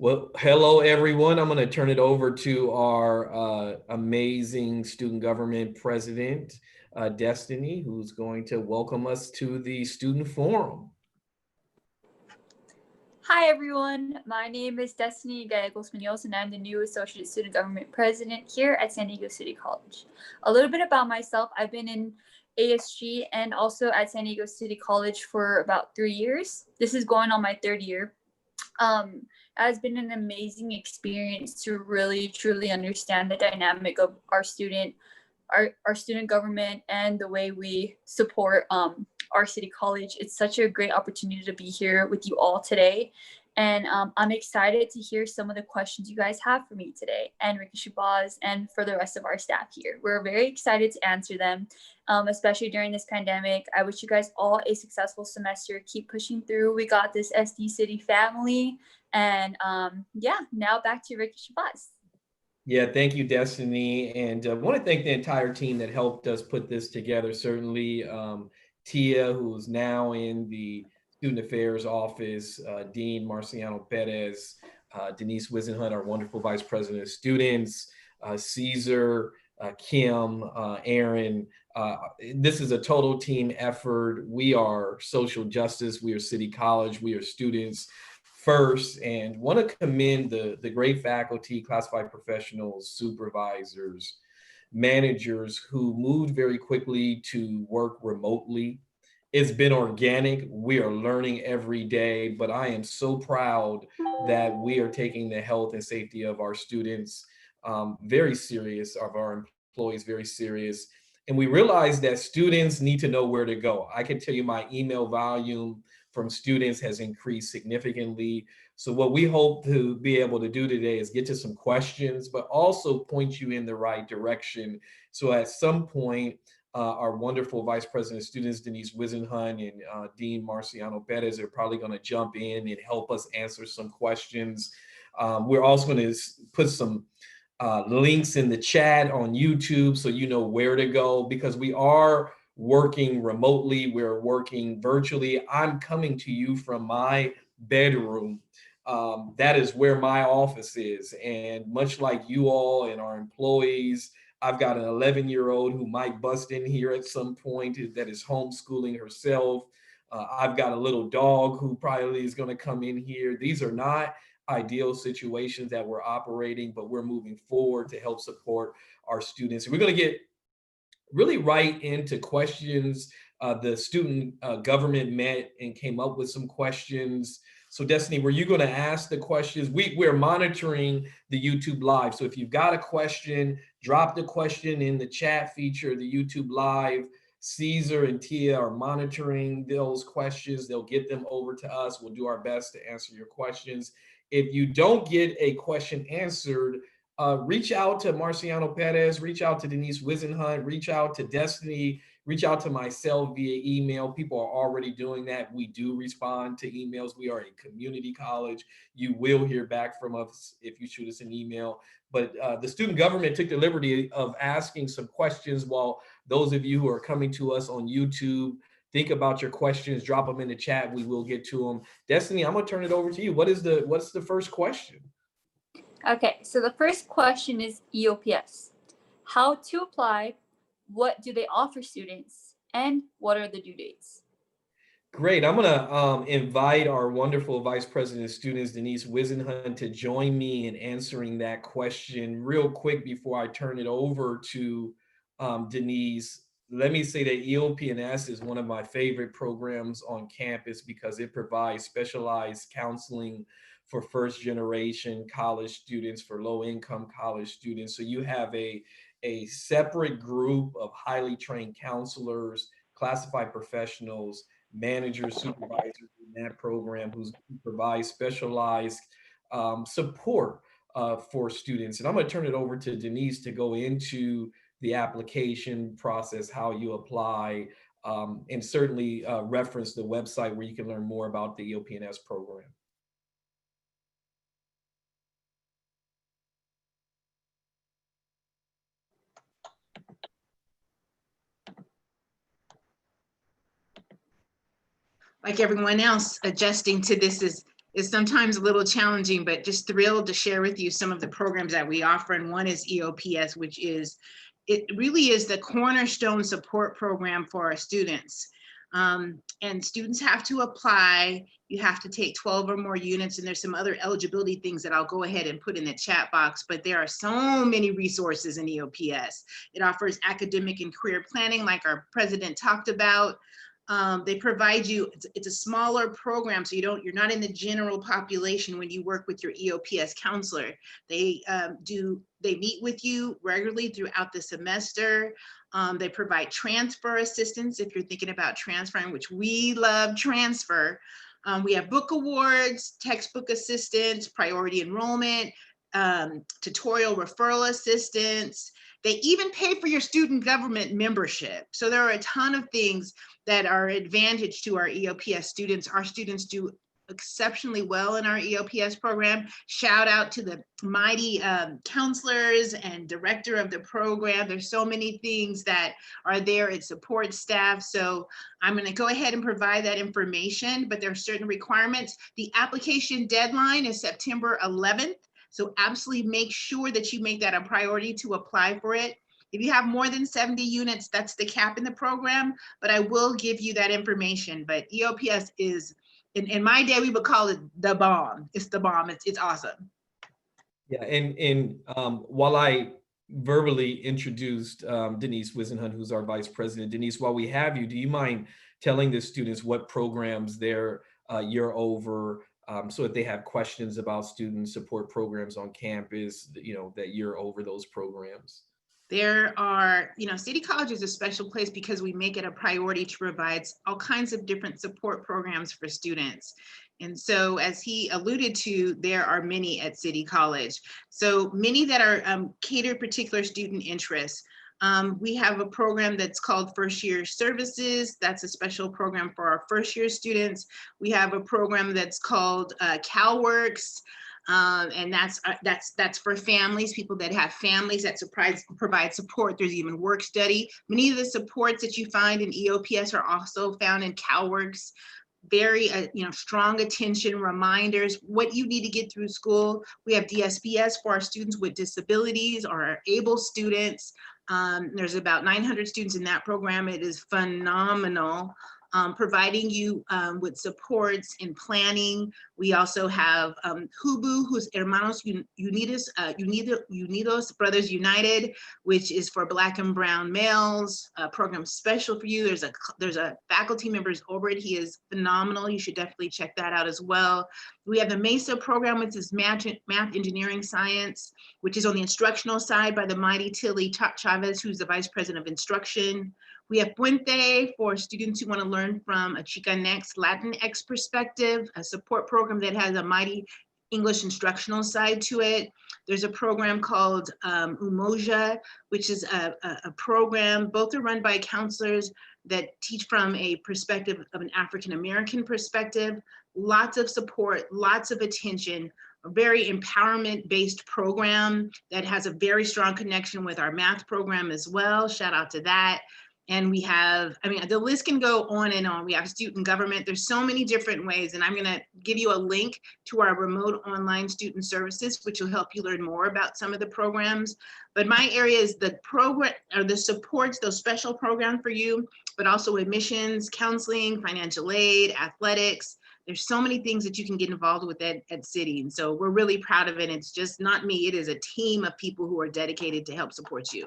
Well, hello everyone. I'm going to turn it over to our amazing student government president, Destiny, who's going to welcome us to the student forum. Hi everyone, my name is Destiny Gallegos Munoz and I'm the new Associate Student Government President here at San Diego City College. A little bit about myself, I've been in ASG and also at San Diego City College for about 3 years. This is going on my third year. It has been an amazing experience to really truly understand the dynamic of our student government and the way we support our city college. It's such a great opportunity to be here with you all today. And I'm excited to hear some of the questions you guys have for me today, and Ricky Shabazz, and for the rest of our staff here. We're very excited to answer them, especially during this pandemic. I wish you guys all a successful semester. Keep pushing through. We got this SD City family. And yeah, now back to Ricky Shabazz. Yeah, thank you, Destiny. And I want to thank the entire team that helped us put this together. Certainly, Tia, who's now in the Student Affairs Office, Dean Marciano Perez, Denise Wisenhunt, our wonderful Vice President of Students, Caesar, Kim, Aaron. This is a total team effort. We are social justice. We are City College. We are students first, and want to commend the great faculty, classified professionals, supervisors, managers who moved very quickly to work remotely. It's been organic. We are learning every day, but I am so proud that we are taking the health and safety of our students very serious, of our employees very serious. And we realize that students need to know where to go. I can tell you my email volume from students has increased significantly. So what we hope to be able to do today is get to some questions, but also point you in the right direction. So at some point, our wonderful Vice President of Students, Denise Wisenhunt, and Dean Marciano Perez are probably going to jump in and help us answer some questions. We're also going to put some links in the chat on YouTube so you know where to go, because we are working remotely, we're working virtually. I'm coming to you from my bedroom. That is where my office is. And much like you all and our employees, I've got an 11-year-old who might bust in here at some point that is homeschooling herself. I've got a little dog who probably is going to come in here. These are not ideal situations that we're operating, but we're moving forward to help support our students. We're going to get really right into questions. The student government met and came up with some questions. So Destiny, were you going to ask the questions? We're monitoring the YouTube live. So if you've got a question, drop the question in the chat feature, the YouTube live. Caesar and Tia are monitoring those questions. They'll get them over to us. We'll do our best to answer your questions. If you don't get a question answered, reach out to Marciano Perez, reach out to Denise Wisenhunt, reach out to Destiny, reach out to myself via email. People are already doing that. We do respond to emails. We are a community college. You will hear back from us if you shoot us an email. But the student government took the liberty of asking some questions. While those of you who are coming to us on YouTube, think about your questions, drop them in the chat. We will get to them. Destiny, I'm gonna turn it over to you. What's the first question? Okay, so the first question is EOPS. How to apply, what do they offer students, and what are the due dates? Great. I'm going to invite our wonderful Vice President of Students, Denise Wisenhunt, to join me in answering that question. Real quick before I turn it over to Denise, let me say that EOP&S is one of my favorite programs on campus because it provides specialized counseling for first generation college students, for low income college students. So you have a separate group of highly trained counselors, classified professionals, managers, supervisors in that program who provide specialized support for students. And I'm going to turn it over to Denise to go into the application process, how you apply, and certainly reference the website where you can learn more about the EOP&S program. Like everyone else, adjusting to this is sometimes a little challenging, but just thrilled to share with you some of the programs that we offer. And one is EOPS, which is, it really is the cornerstone support program for our students. And students have to apply. You have to take 12 or more units, and there's some other eligibility things that I'll go ahead and put in the chat box, but there are so many resources in EOPS. It offers academic and career planning, like our president talked about. They provide you, it's a smaller program, so you're not in the general population when you work with your EOPS counselor. They meet with you regularly throughout the semester. They provide transfer assistance if you're thinking about transferring, which we love transfer. We have book awards, textbook assistance, priority enrollment, tutorial referral assistance. They even pay for your student government membership. So there are a ton of things that are advantage to our EOPS students. Our students do exceptionally well in our EOPS program. Shout out to the mighty counselors and director of the program. There's so many things that are there. It supports staff. So I'm going to go ahead and provide that information, but there are certain requirements. The application deadline is September 11th. So absolutely make sure that you make that a priority to apply for it. If you have more than 70 units, that's the cap in the program, but I will give you that information. But EOPS is, in my day, we would call it the bomb. It's the bomb. It's awesome. Yeah, and while I verbally introduced Denise Wisenhunt, who's our vice president, Denise, while we have you, do you mind telling the students what programs you're over, so that they have questions about student support programs on campus, that you're over those programs? There are, City College is a special place because we make it a priority to provide all kinds of different support programs for students. And so, as he alluded to, there are many at City College. So many that are catered particular student interests. We have a program that's called First Year Services. That's a special program for our first year students. We have a program that's called CalWorks. And that's for families, people that have families that provide support. There's even work study. Many of the supports that you find in EOPS are also found in CalWorks. Very strong attention, reminders, what you need to get through school. We have DSPS for our students with disabilities or our able students. There's about 900 students in that program. It is phenomenal. Providing you with supports in planning. We also have HUBU, who's Hermanos Unidos, Brothers United, which is for Black and Brown males. A program special for you. There's a faculty members over it. He is phenomenal. You should definitely check that out as well. We have the MESA program, which is math, engineering, science, which is on the instructional side by the mighty Tilly Chavez, who's the vice president of instruction. We have Puente for students who want to learn from a Chicanx, Latinx perspective, a support program that has a mighty English instructional side to it. There's a program called Umoja, which is a program, both are run by counselors that teach from a perspective of an African-American perspective. Lots of support, lots of attention, a very empowerment-based program that has a very strong connection with our math program as well. Shout out to that. And we have, the list can go on and on. We have student government. There's so many different ways. And I'm going to give you a link to our remote online student services, which will help you learn more about some of the programs. But my area is the program or the supports, those special programs for you, but also admissions, counseling, financial aid, athletics. There's so many things that you can get involved with at City. And so we're really proud of it. It's just not me. It is a team of people who are dedicated to help support you.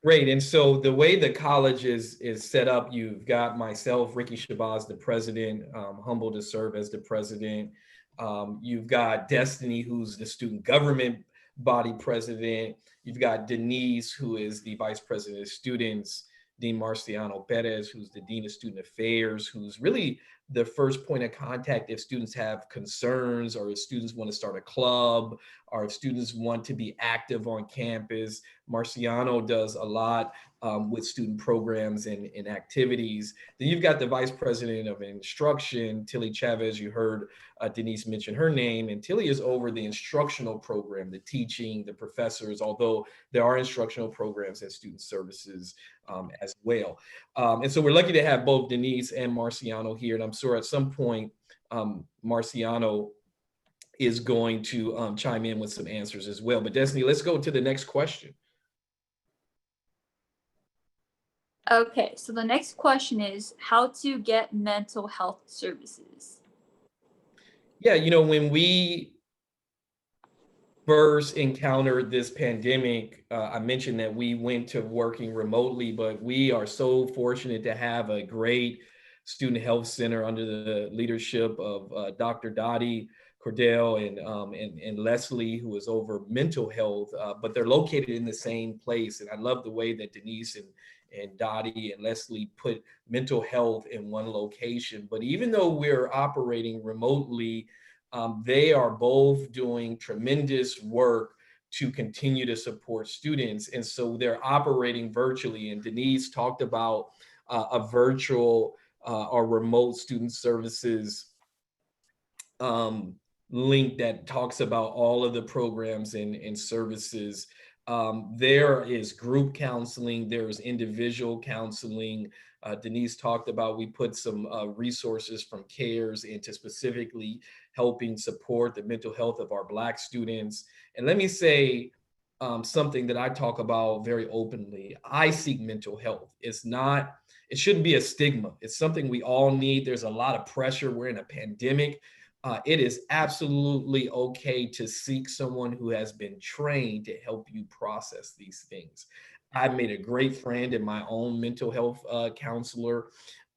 Great. And so the way the college is set up, you've got myself, Ricky Shabazz, the president, humbled to serve as the president. You've got Destiny, who's the student government body president. You've got Denise, who is the vice president of students. Dean Marciano Perez, who's the dean of student affairs, who's really the first point of contact if students have concerns, or if students want to start a club, or if students want to be active on campus. Marciano does a lot with student programs and activities. Then you've got the vice president of instruction, Tilly Chavez. You heard Denise mention her name, and Tilly is over the instructional program, the teaching, the professors, although there are instructional programs and student services as well. And so we're lucky to have both Denise and Marciano here, and I'm sure at some point Marciano is going to chime in with some answers as well. But Destiny, let's go to the next question. Okay, so the next question is how to get mental health services. Yeah, you know, when we first encountered this pandemic, I mentioned that we went to working remotely, but we are so fortunate to have a great student health center under the leadership of Dr. Dottie Cordell and Leslie, who is over mental health, but they're located in the same place. And I love the way that Denise and Dottie and Leslie put mental health in one location. But even though we're operating remotely, they are both doing tremendous work to continue to support students. And so they're operating virtually. And Denise talked about a virtual or remote student services link that talks about all of the programs and services. There is group counseling, there's individual counseling. Denise talked about, we put some resources from CARES into specifically helping support the mental health of our Black students. And let me say something that I talk about very openly. I seek mental health. It shouldn't be a stigma. It's something we all need. There's a lot of pressure. We're in a pandemic. It is absolutely okay to seek someone who has been trained to help you process these things. I made a great friend in my own mental health counselor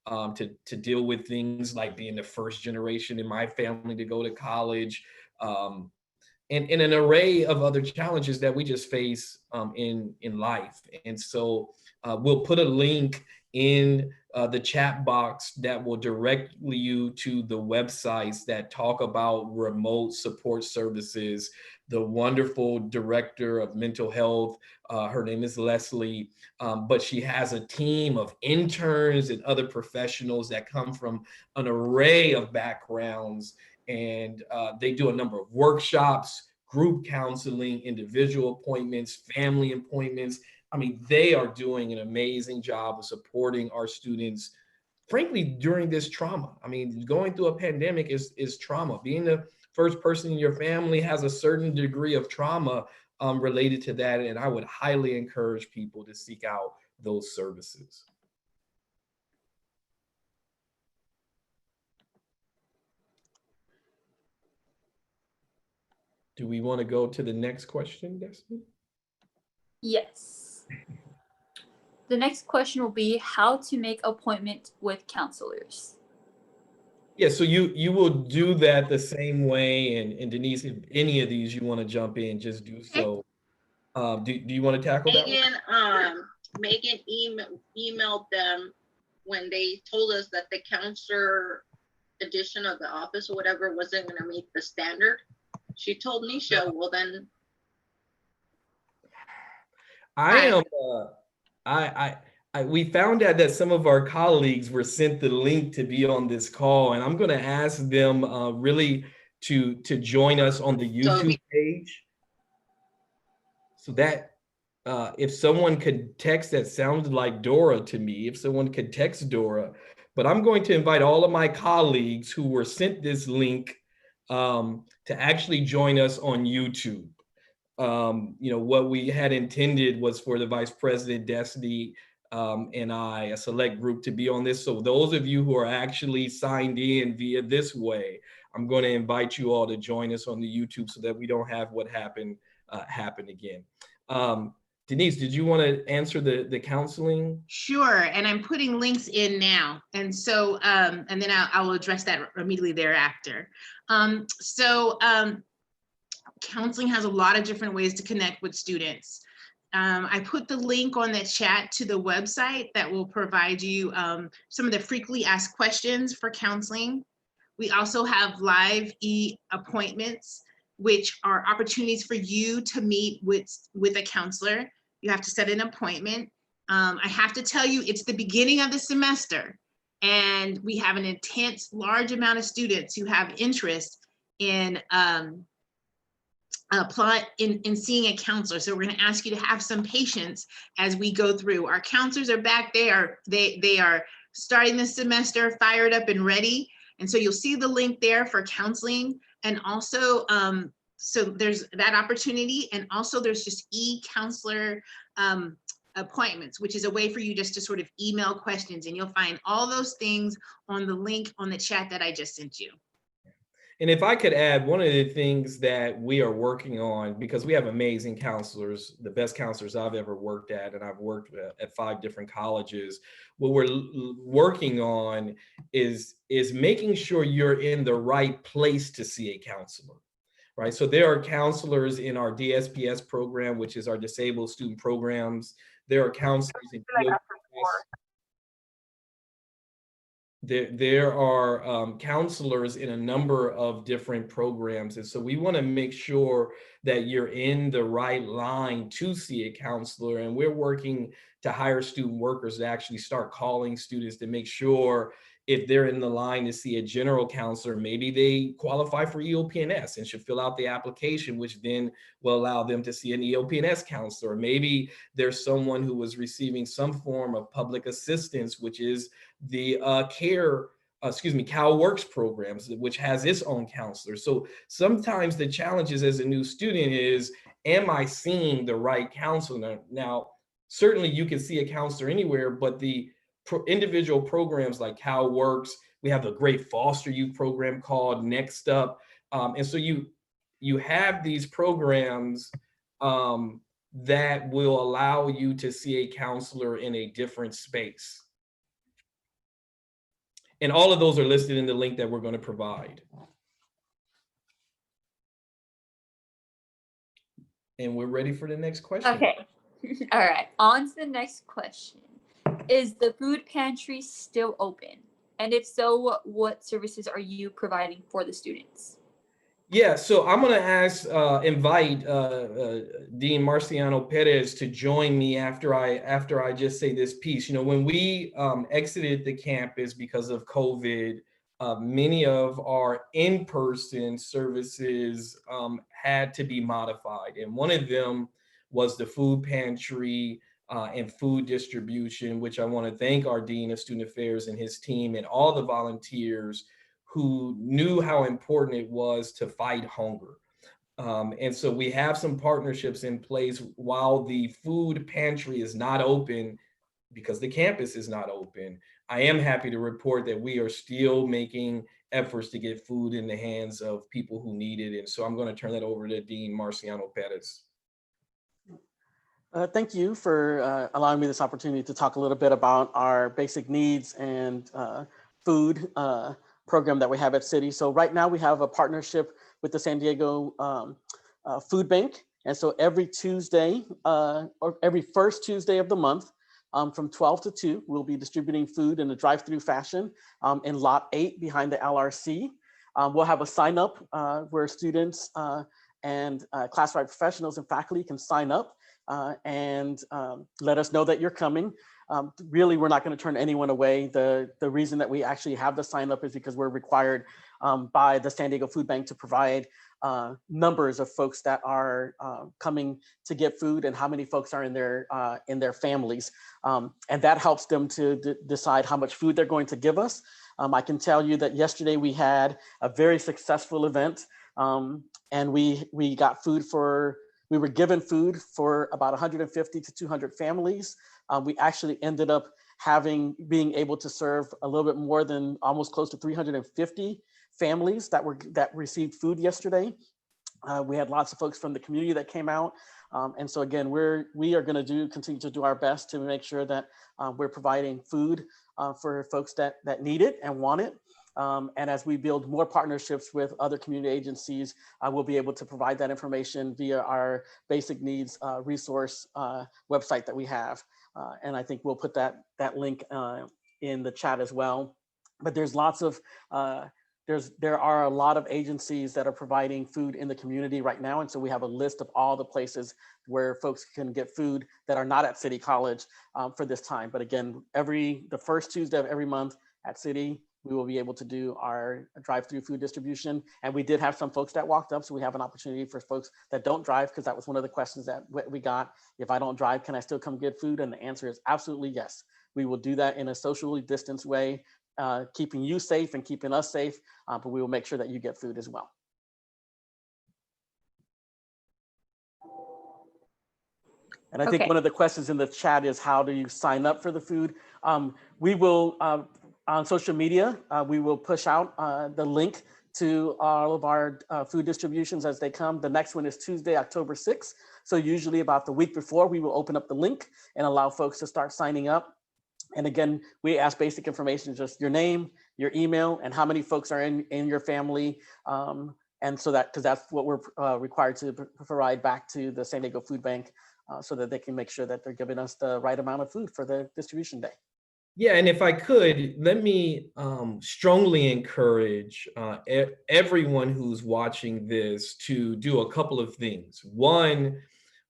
to deal with things like being the first generation in my family to go to college, and an array of other challenges that we just face in life. And so we'll put a link in the chat box that will direct you to the websites that talk about remote support services. The wonderful director of mental health, her name is Leslie, but she has a team of interns and other professionals that come from an array of backgrounds. And they do a number of workshops, group counseling, individual appointments, family appointments. I mean, they are doing an amazing job of supporting our students, frankly, during this trauma. I mean, going through a pandemic is trauma. Being the first person in your family has a certain degree of trauma related to that. And I would highly encourage people to seek out those services. Do we want to go to the next question, Destiny? Yes. The next question will be how to make appointment with counselors. Yeah, so you will do that the same way. And Denise, if any of these you want to jump in, just do so. Do you want to tackle that one? Megan emailed them when they told us that the counselor edition of the office or whatever wasn't going to meet the standard. She told Nisha, well then. We found out that some of our colleagues were sent the link to be on this call, and I'm going to ask them really to join us on the YouTube page. So that if someone could text, that sounded like Dora to me, if someone could text Dora, but I'm going to invite all of my colleagues who were sent this link to actually join us on YouTube. You know, what we had intended was for the Vice President, Destiny, and I, a select group, to be on this. So those of you who are actually signed in via this way, I'm going to invite you all to join us on the YouTube so that we don't have what happened happen again. Denise, did you want to answer the counseling? Sure, and I'm putting links in now. And so, and then I will address that immediately thereafter. Counseling has a lot of different ways to connect with students. I put the link on the chat to the website that will provide you some of the frequently asked questions for counseling. We also have live e-appointments, which are opportunities for you to meet with a counselor. You have to set an appointment. I have to tell you, it's the beginning of the semester, and we have an intense, large amount of students who have interest in seeing a counselor. So we're going to ask you to have some patience as we go through. Our counselors are back. They are starting the semester fired up and ready. And so you'll see the link there for counseling. And also, so there's that opportunity. And also there's just e-counselor appointments, which is a way for you just to sort of email questions. And you'll find all those things on the link on the chat that I just sent you. And if I could add, one of the things that we are working on, because we have amazing counselors, the best counselors I've ever worked at, and I've worked at 5 different colleges, what we're working on is making sure you're in the right place to see a counselor, right? So there are counselors in our DSPS program, which is our disabled student programs. There are counselors in EOPS. There are counselors in a number of different programs. And so we want to make sure that you're in the right line to see a counselor. And we're working to hire student workers to actually start calling students to make sure if they're in the line to see a general counselor, maybe they qualify for EOPNS and should fill out the application, which then will allow them to see an EOPNS counselor. Maybe there's someone who was receiving some form of public assistance, which is the Cal Works programs, which has its own counselor. So sometimes the challenges as a new student is, am I seeing the right counselor? Now, certainly you can see a counselor anywhere, but the individual programs like Cal Works, we have a great foster youth program called Next Up. And so you have these programs that will allow you to see a counselor in a different space. And all of those are listed in the link that we're going to provide. And we're ready for the next question. Okay. All right. On to the next question. Is the food pantry still open? And if so, what services are you providing for the students? Yeah, so I'm going to invite Dean Marciano Perez to join me after I just say this piece. You know, when we exited the campus because of COVID, many of our in-person services had to be modified. And one of them was the food pantry and food distribution, which I want to thank our Dean of Student Affairs and his team and all the volunteers who knew how important it was to fight hunger. And so we have some partnerships in place while the food pantry is not open because the campus is not open. I am happy to report that we are still making efforts to get food in the hands of people who need it. And so I'm going to turn that over to Dean Marciano Perez. Thank you for allowing me this opportunity to talk a little bit about our basic needs and food program that we have at City. So right now we have a partnership with the San Diego Food Bank. And so every Tuesday or every first Tuesday of the month from 12 to 2, we'll be distributing food in a drive-through fashion in lot 8 behind the LRC. We'll have a sign up where students and classified professionals and faculty can sign up and let us know that you're coming. Really, we're not going to turn anyone away. The reason that we actually have the sign up is because we're required by the San Diego Food Bank to provide numbers of folks that are coming to get food and how many folks are in their families. And that helps them to decide how much food they're going to give us. I can tell you that yesterday we had a very successful event and we got food we were given food for about 150 to 200 families. We actually ended up being able to serve a little bit more than almost close to 350 families that received food yesterday. We had lots of folks from the community that came out. And so again, we are going to continue to do our best to make sure that we're providing food for folks that need it and want it. And as we build more partnerships with other community agencies, we'll be able to provide that information via our basic needs resource website that we have. And I think we'll put that link in the chat as well. But there's lots of, there are a lot of agencies that are providing food in the community right now. And so we have a list of all the places where folks can get food that are not at City College for this time. But again, the first Tuesday of every month at City, we will be able to do our drive-through food distribution. And we did have some folks that walked up, so we have an opportunity for folks that don't drive, because that was one of the questions that we got. If I don't drive, can I still come get food? And the answer is absolutely yes. We will do that in a socially distanced way keeping you safe and keeping us safe, but we will make sure that you get food as well. And I think Okay. one of the questions in the chat is, how do you sign up for the food? We will, on social media, we will push out the link to all of our food distributions as they come. The next one is Tuesday, October 6th. So usually about the week before, we will open up the link and allow folks to start signing up. And again, we ask basic information, just your name, your email, and how many folks are in your family. And so that, because that's what we're required to provide back to the San Diego Food Bank, so that they can make sure that they're giving us the right amount of food for the distribution day. Yeah, and if I could, let me strongly encourage everyone who's watching this to do a couple of things. One,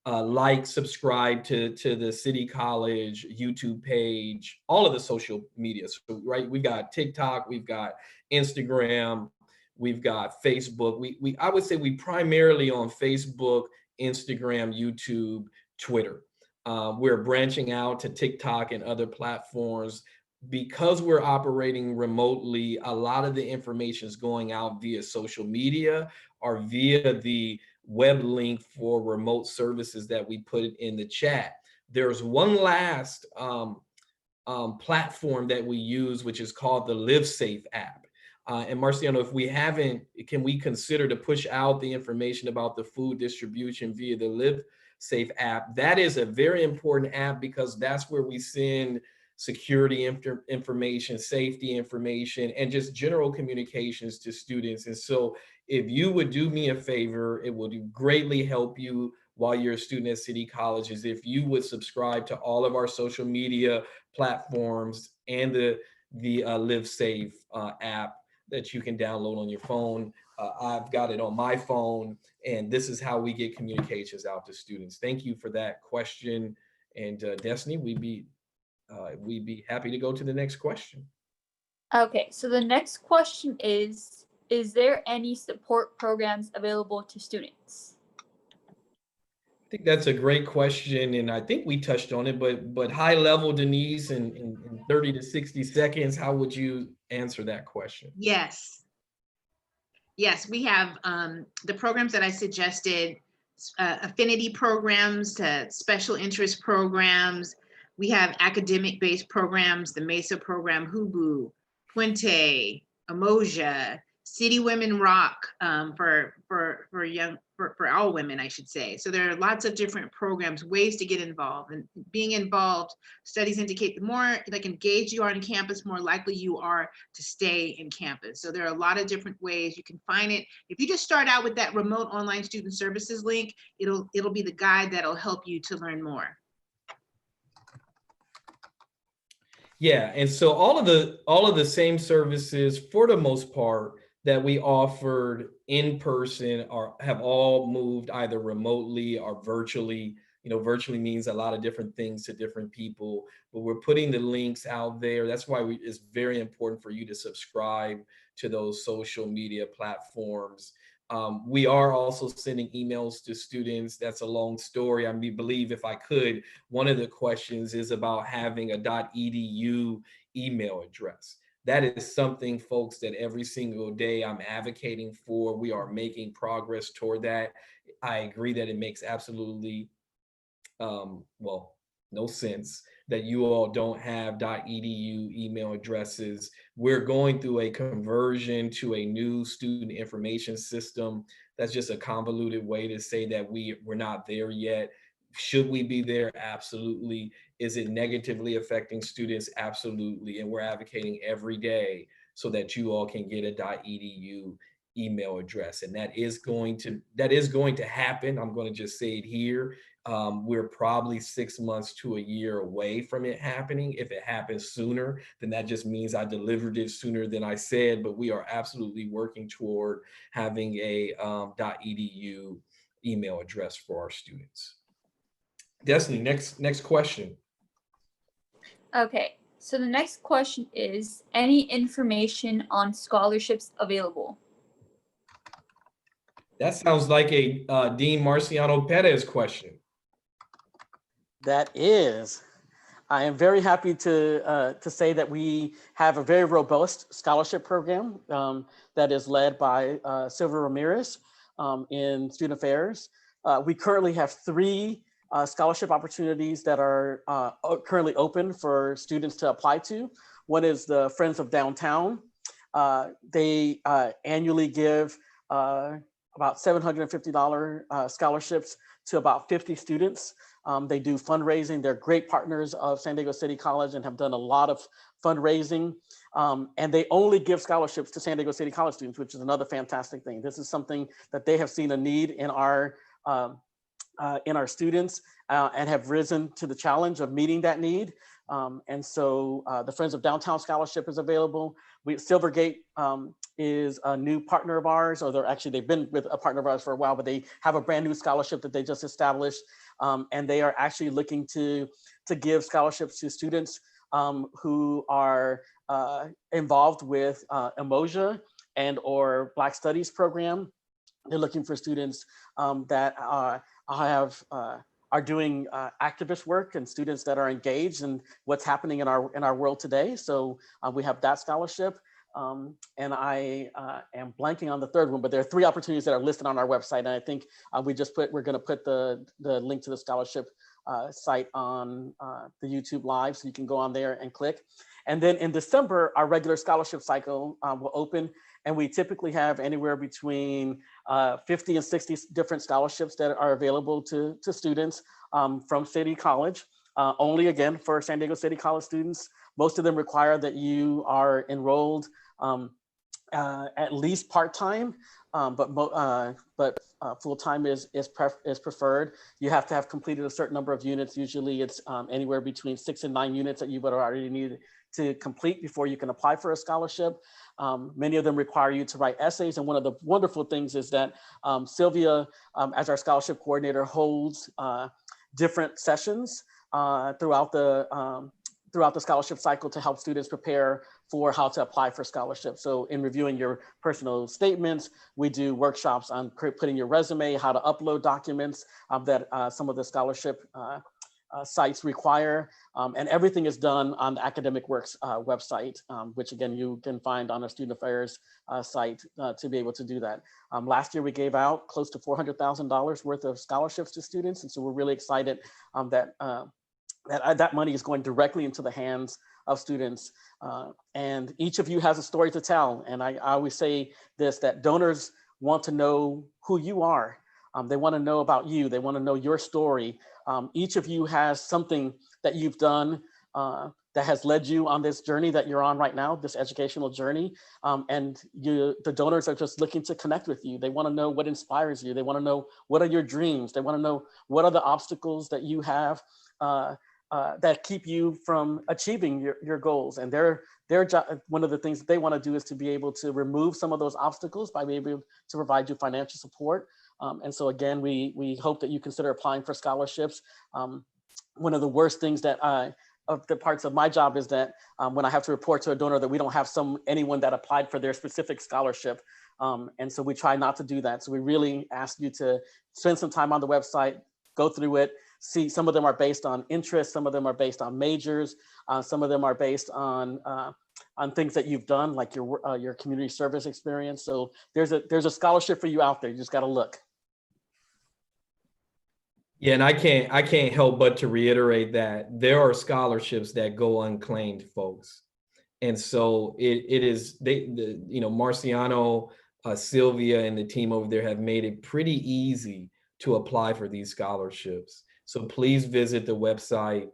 like, subscribe to the City College YouTube page, all of the social media. So, right, we got TikTok, we've got Instagram, we've got Facebook. I would say we primarily on Facebook, Instagram, YouTube, Twitter. We're branching out to TikTok and other platforms. Because we're operating remotely, a lot of the information is going out via social media or via the web link for remote services that we put in the chat. There's one last platform that we use, which is called the Live Safe app. And Marciano, if we haven't, can we consider to push out the information about the food distribution via the Live Safe app? That is a very important app because that's where we send security information, safety information, and just general communications to students. And so if you would do me a favor, it would greatly help you while you're a student at City College, is if you would subscribe to all of our social media platforms and the Live Safe app that you can download on your phone. I've got it on my phone, and this is how we get communications out to students. Thank you for that question. And Destiny, we'd be happy to go to the next question. Okay, so the next question is there any support programs available to students? I think that's a great question, and I think we touched on it, but high level, Denise, in 30 to 60 seconds, how would you answer that question? Yes. Yes, we have the programs that I suggested, affinity programs to special interest programs. We have academic-based programs, the MESA program, HUBU, Puente, Emoja, City Women Rock, for all women, I should say. So there are lots of different programs, ways to get involved, and being involved, studies indicate the more like engaged you are on campus, more likely you are to stay in campus. So there are a lot of different ways you can find it. If you just start out with that remote online student services link, it'll be the guide that'll help you to learn more. Yeah, and so all of the same services, for the most part, that we offered in person have all moved either remotely or virtually. You know, virtually means a lot of different things to different people, but we're putting the links out there. That's why it's very important for you to subscribe to those social media platforms. We are also sending emails to students. That's a long story. I believe, if I could, one of the questions is about having a .edu email address. That is something, folks, that every single day I'm advocating for. We are making progress toward that. I agree that it makes absolutely, no sense that you all don't have .edu email addresses. We're going through a conversion to a new student information system. That's just a convoluted way to say that we're not there yet. Should we be there? Absolutely. Is it negatively affecting students? Absolutely. And we're advocating every day so that you all can get a .edu email address. And that is going to happen. I'm going to just say it here. We're probably 6 months to a year away from it happening. If it happens sooner, then that just means I delivered it sooner than I said, but we are absolutely working toward having a .edu email address for our students. Destiny, next question. Okay, so the next question is, any information on scholarships available? That sounds like a Dean Marciano Perez question. That is. I am very happy to say that we have a very robust scholarship program that is led by Silva Ramirez in Student Affairs. We currently have 3 scholarship opportunities that are currently open for students to apply to. One is the Friends of Downtown. They annually give about $750 scholarships to about 50 students. They do fundraising. They're great partners of San Diego City College and have done a lot of fundraising. And they only give scholarships to San Diego City College students, which is another fantastic thing. This is something that they have seen a need in our students and have risen to the challenge of meeting that need. And so the Friends of Downtown Scholarship is available. Silvergate is a new partner of ours, or they've been with a partner of ours for a while, but they have a brand new scholarship that they just established. And they are actually looking to give scholarships to students who are involved with Emoja and or Black Studies program. They're looking for students that are doing activist work and students that are engaged in what's happening in our world today. So we have that scholarship. And I am blanking on the third one, but there are 3 opportunities that are listed on our website. And I think we're going to put the link to the scholarship site on the YouTube Live, so you can go on there and click. And then in December, our regular scholarship cycle will open, and we typically have anywhere between 50 and 60 different scholarships that are available to students from City College, only again for San Diego City College students. Most of them require that you are enrolled at least part-time, but full-time is preferred. You have to have completed a certain number of units. Usually it's anywhere between 6 and 9 units that you would already need to complete before you can apply for a scholarship. Many of them require you to write essays. And one of the wonderful things is that Sylvia, as our scholarship coordinator, holds different sessions throughout the scholarship cycle to help students prepare for how to apply for scholarships. So in reviewing your personal statements, we do workshops on putting your resume, how to upload documents that some of the scholarship sites require. And everything is done on the Academic Works website, which again, you can find on our Student Affairs site to be able to do that. Last year, we gave out close to $400,000 worth of scholarships to students. And so we're really excited that money is going directly into the hands of students. And each of you has a story to tell. And I always say this, that donors want to know who you are. They want to know about you. They want to know your story. Each of you has something that you've done that has led you on this journey that you're on right now, this educational journey. And the donors are just looking to connect with you. They want to know what inspires you. They want to know what are your dreams. They want to know what are the obstacles that you have that keep you from achieving your goals. And their job, one of the things that they want to do is to be able to remove some of those obstacles by being able to provide you financial support. And so again, we hope that you consider applying for scholarships. One of the worst things that of the parts of my job is that when I have to report to a donor that we don't have anyone that applied for their specific scholarship. And so we try not to do that. So we really ask you to spend some time on the website, go through it, see, some of them are based on interest, some of them are based on majors, some of them are based on things that you've done, like your community service experience. So there's a scholarship for you out there. You just got to look. Yeah, and I can't help but to reiterate that there are scholarships that go unclaimed, folks. And so it is Marciano, Sylvia, and the team over there have made it pretty easy to apply for these scholarships. So please visit the website.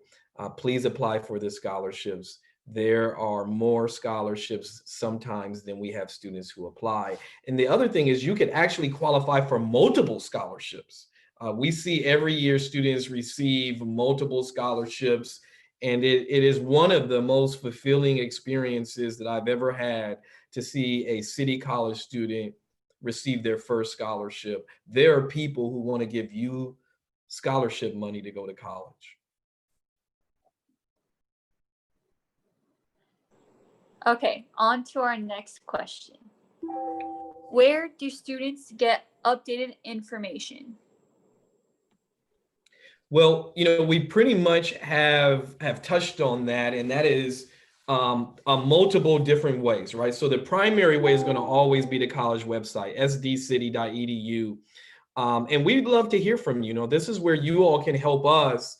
Please apply for the scholarships. There are more scholarships sometimes than we have students who apply. And the other thing is you could actually qualify for multiple scholarships. We see every year students receive multiple scholarships, and it is one of the most fulfilling experiences that I've ever had to see a City College student receive their first scholarship. There are people who want to give you scholarship money to go to college. Okay, on to our next question. Where do students get updated information? Well, we pretty much have touched on that, and that is multiple different ways, right? So the primary way is going to always be the college website, sdcity.edu. And we'd love to hear from you. This is where you all can help us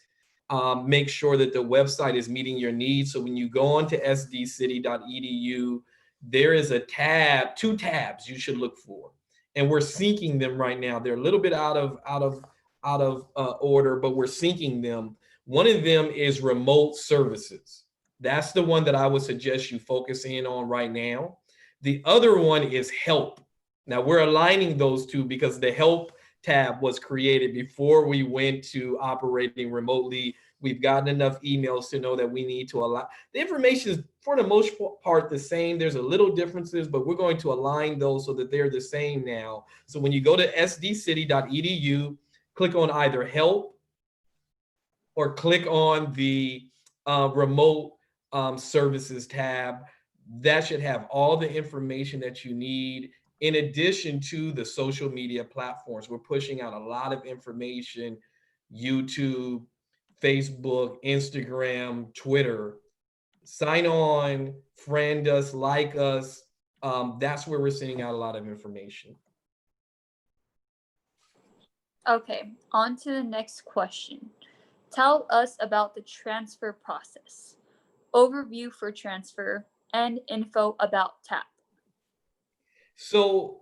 make sure that the website is meeting your needs. So when you go on to sdcity.edu, there is a tab, 2 tabs you should look for, and we're syncing them right now. They're a little bit out of order, but we're syncing them. One of them is remote services. That's the one that I would suggest you focus in on right now. The other one is help. Now we're aligning those two because the help tab was created before we went to operating remotely. We've gotten enough emails to know that we need to align. The information is for the most part the same. There's a little differences, but we're going to align those so that they're the same now. So when you go to sdcity.edu, click on either help or click on the remote services tab. That should have all the information that you need, in addition to the social media platforms. We're pushing out a lot of information: YouTube, Facebook, Instagram, Twitter. Sign on, friend us, like us. That's where we're sending out a lot of information. Okay, on to the next question. Tell us about the transfer process, overview for transfer, and info about TAP. So,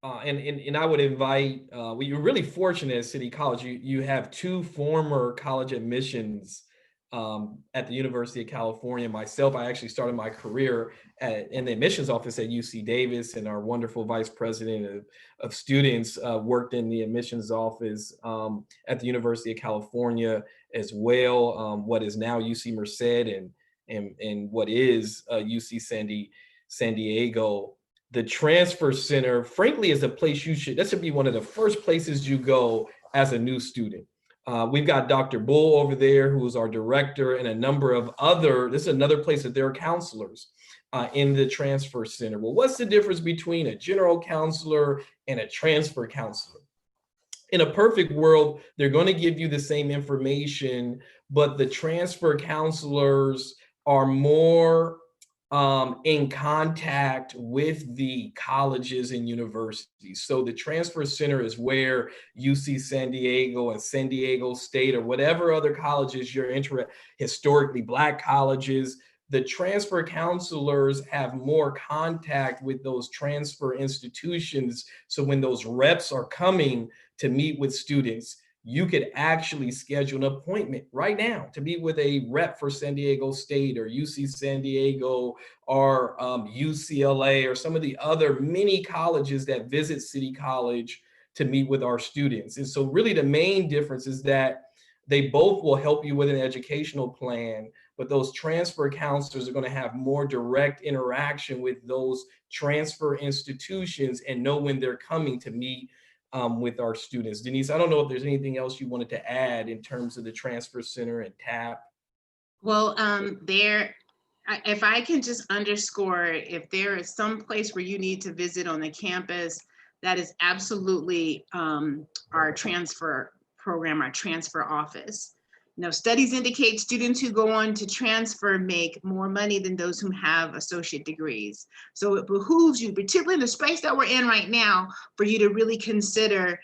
and I would invite, we're really fortunate at City College. You have 2 former college admissions at the University of California. Myself, I actually started my career in the admissions office at UC Davis, and our wonderful vice president of students worked in the admissions office at the University of California as well. What is now UC Merced and what is UC San Diego. The transfer center, frankly, is a place that should be one of the first places you go as a new student. We've got Dr. Bull over there, who's our director, and a number of this is another place that there are counselors in the transfer center. Well, what's the difference between a general counselor and a transfer counselor? In a perfect world, they're going to give you the same information, but the transfer counselors are more in contact with the colleges and universities. So the transfer center is where UC San Diego and San Diego State or whatever other colleges you're interested, historically Black colleges, the transfer counselors have more contact with those transfer institutions. So when those reps are coming to meet with students, you could actually schedule an appointment right now to meet with a rep for San Diego State or UC San Diego or UCLA or some of the other many colleges that visit City College to meet with our students. And so really the main difference is that they both will help you with an educational plan, but those transfer counselors are going to have more direct interaction with those transfer institutions and know when they're coming to meet with our students. Denise, I don't know if there's anything else you wanted to add in terms of the transfer center and TAP. Well, if I can just underscore, if there is some place where you need to visit on the campus, that is absolutely our transfer program, our transfer office. Studies indicate students who go on to transfer make more money than those who have associate degrees. So it behooves you, particularly in the space that we're in right now, for you to really consider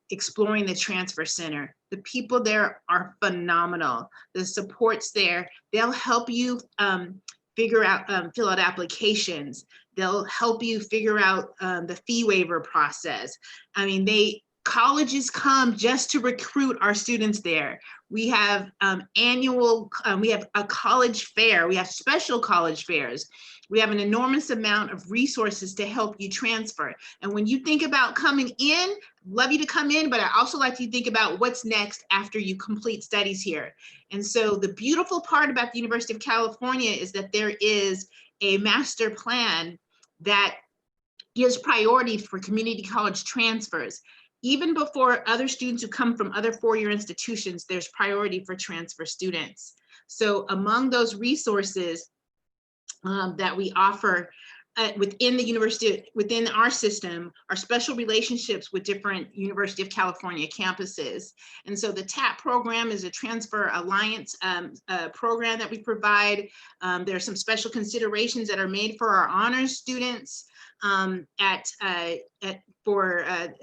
exploring the transfer center. The people there are phenomenal. The support's there. They'll help you fill out applications. They'll help you figure out the fee waiver process. I mean, colleges come just to recruit our students there. We have we have a college fair. We have special college fairs. We have an enormous amount of resources to help you transfer. And when you think about coming in, love you to come in, but I also like you to think about what's next after you complete studies here. And so the beautiful part about the University of California is that there is a master plan that gives priority for community college transfers. Even before other students who come from other four-year institutions, there's priority for transfer students. So among those resources that we offer, within the university, within our system, are special relationships with different University of California campuses. And so the TAP program is a transfer alliance program that we provide. There are some special considerations that are made for our honors students for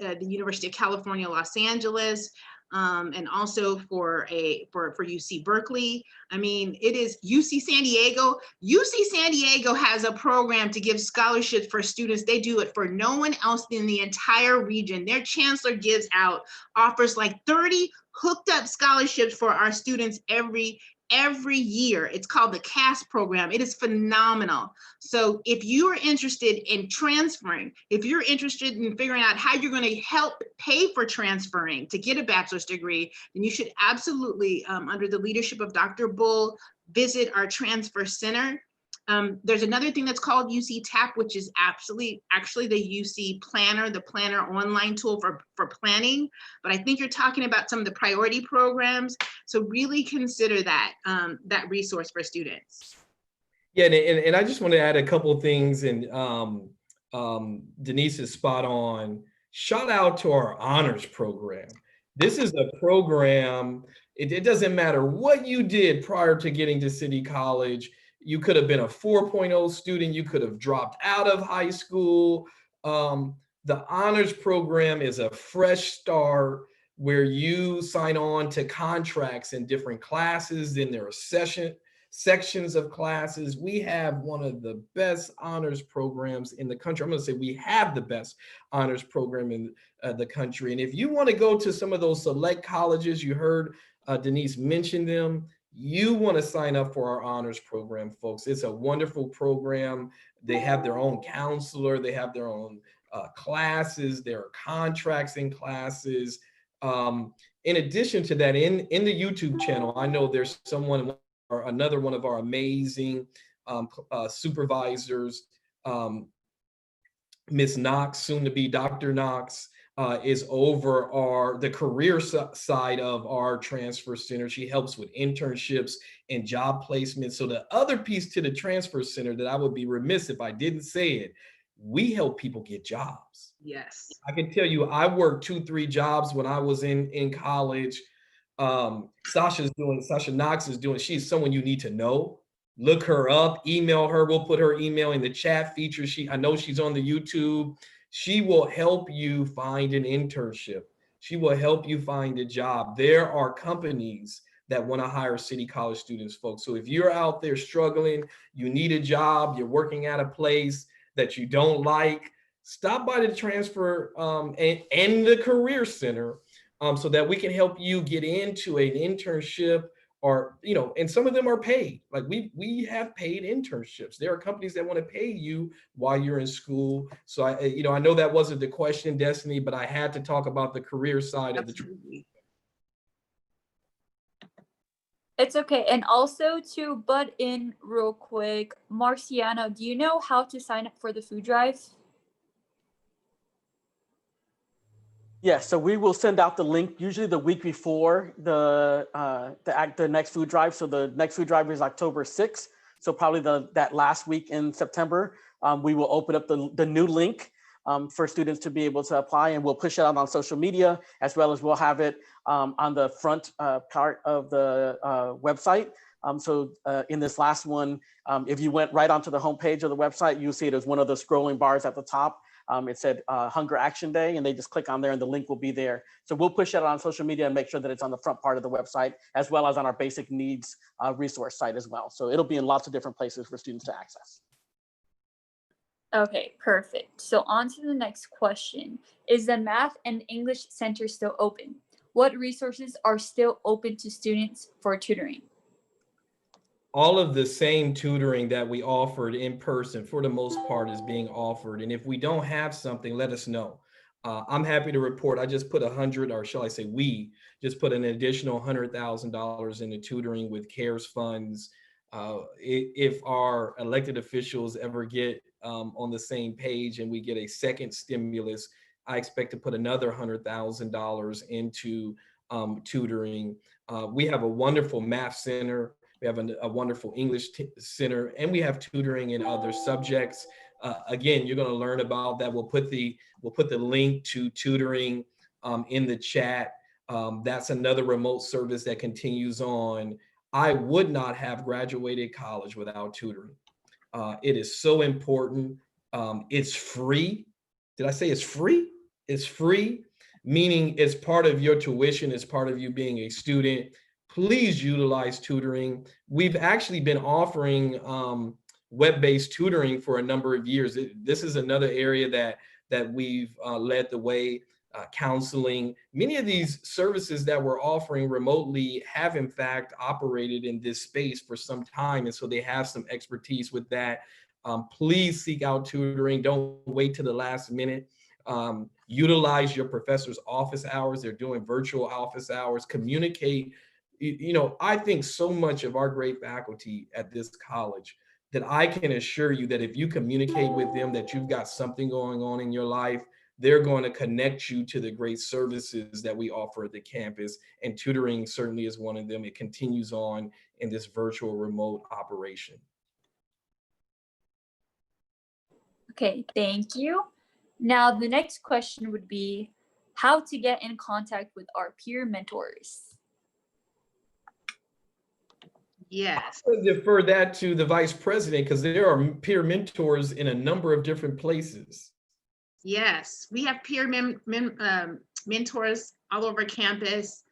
the University of California, Los Angeles. And also for UC Berkeley. I mean, it is UC San Diego. UC San Diego has a program to give scholarships for students. They do it for no one else in the entire region. Their chancellor gives out, offers like 30 hooked up scholarships for our students every year. It's called the CAS program. It is phenomenal. So if you are interested in transferring, if you're interested in figuring out how you're going to help pay for transferring to get a bachelor's degree, then you should absolutely, under the leadership of Dr. Bull, visit our transfer center. There's another thing that's called UC TAP, which is actually the UC Planner, the Planner online tool for planning. But I think you're talking about some of the priority programs. So really consider that, that resource for students. Yeah, and I just want to add a couple of things, and Denise is spot on. Shout out to our honors program. This is a program, it doesn't matter what you did prior to getting to City College. You could have been a 4.0 student. You could have dropped out of high school. The honors program is a fresh start where you sign on to contracts in different classes. Then there are sections of classes. We have one of the best honors programs in the country. I'm going to say we have the best honors program in the country. And if you want to go to some of those select colleges, you heard Denise mention them, you want to sign up for our honors program, folks. It's a wonderful program. They have their own counselor. They have their own classes. There are contracts in classes. In addition to that, in the YouTube channel, I know there's someone or another one of our amazing supervisors, Miss Knox, soon to be Dr. Knox, is over the career side of our transfer center. She helps with internships and job placement. So the other piece to the transfer center that I would be remiss if I didn't say it, we help people get jobs. Yes. I can tell you, I worked 2-3 jobs when I was in college. Sasha Knox is doing, she's someone you need to know. Look her up, email her. We'll put her email in the chat feature. I know she's on the YouTube. She will help you find an internship. She will help you find a job. There are companies that want to hire City College students, folks. So if you're out there struggling, you need a job, you're working at a place that you don't like, stop by the transfer and the career center so that we can help you get into an internship, or, you know, and some of them are paid. Like we have paid internships. There are companies that want to pay you while you're in school. So I know that wasn't the question, Destiny, but I had to talk about the career side of the. It's okay. And also to butt in real quick, Marciano, do you know how to sign up for the food drive? Yeah, so we will send out the link usually the week before the next food drive. So the next food drive is October 6th. So probably that last week in September, we will open up the new link for students to be able to apply, and we'll push it out on social media, as well as we'll have it on the front part of the website. So in this last one, if you went right onto the homepage of the website, you'll see it as one of the scrolling bars at the top. It said Hunger Action Day, and they just click on there and the link will be there. So we'll push it on social media and make sure that it's on the front part of the website, as well as on our basic needs resource site as well. So it'll be in lots of different places for students to access. Okay, perfect. So on to the next question. Is the Math and English Center still open? What resources are still open to students for tutoring? All of the same tutoring that we offered in person, for the most part, is being offered. And if we don't have something, let us know. I'm happy to report I just put we just put an additional $100,000 into tutoring with CARES funds. If our elected officials ever get on the same page and we get a second stimulus, I expect to put another $100,000 into tutoring. We have a wonderful math center. We have a wonderful English center, and we have tutoring in other subjects. again, you're going to learn about that. We'll put the link to tutoring in the chat. That's another remote service that continues on. I would not have graduated college without tutoring. It is so important. It's free. Did I say it's free? It's free, meaning it's part of your tuition, it's part of you being a student. Please utilize tutoring. We've actually been offering web-based tutoring for a number of years. This is another area that we've led the way. Counseling. Many of these services that we're offering remotely have in fact operated in this space for some time, and so they have some expertise with that. Please seek out tutoring. Don't wait to the last minute. Utilize your professor's office hours. They're doing virtual office hours. Communicate. I think so much of our great faculty at this college that I can assure you that if you communicate with them that you've got something going on in your life, they're going to connect you to the great services that we offer at the campus. And tutoring certainly is one of them. It continues on in this virtual remote operation. Okay, thank you. Now, the next question would be how to get in contact with our peer mentors. Yes. I would defer that to the vice president because there are peer mentors in a number of different places. Yes, we have peer mentors all over campus.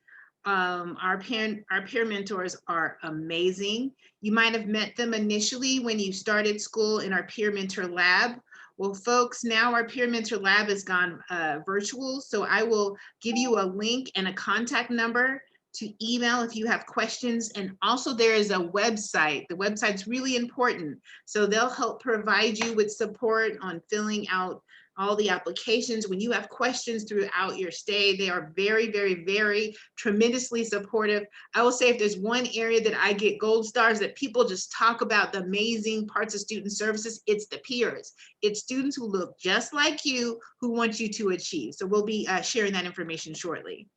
Our peer mentors are amazing. You might have met them initially when you started school in our peer mentor lab. Well, folks, now our peer mentor lab has gone virtual. So I will give you a link and a contact number to email if you have questions. And also there is a website. The website's really important. So they'll help provide you with support on filling out all the applications. When you have questions throughout your stay, they are very, very, very tremendously supportive. I will say if there's one area that I get gold stars that people just talk about the amazing parts of student services, it's the peers. It's students who look just like you who want you to achieve. So we'll be sharing that information shortly.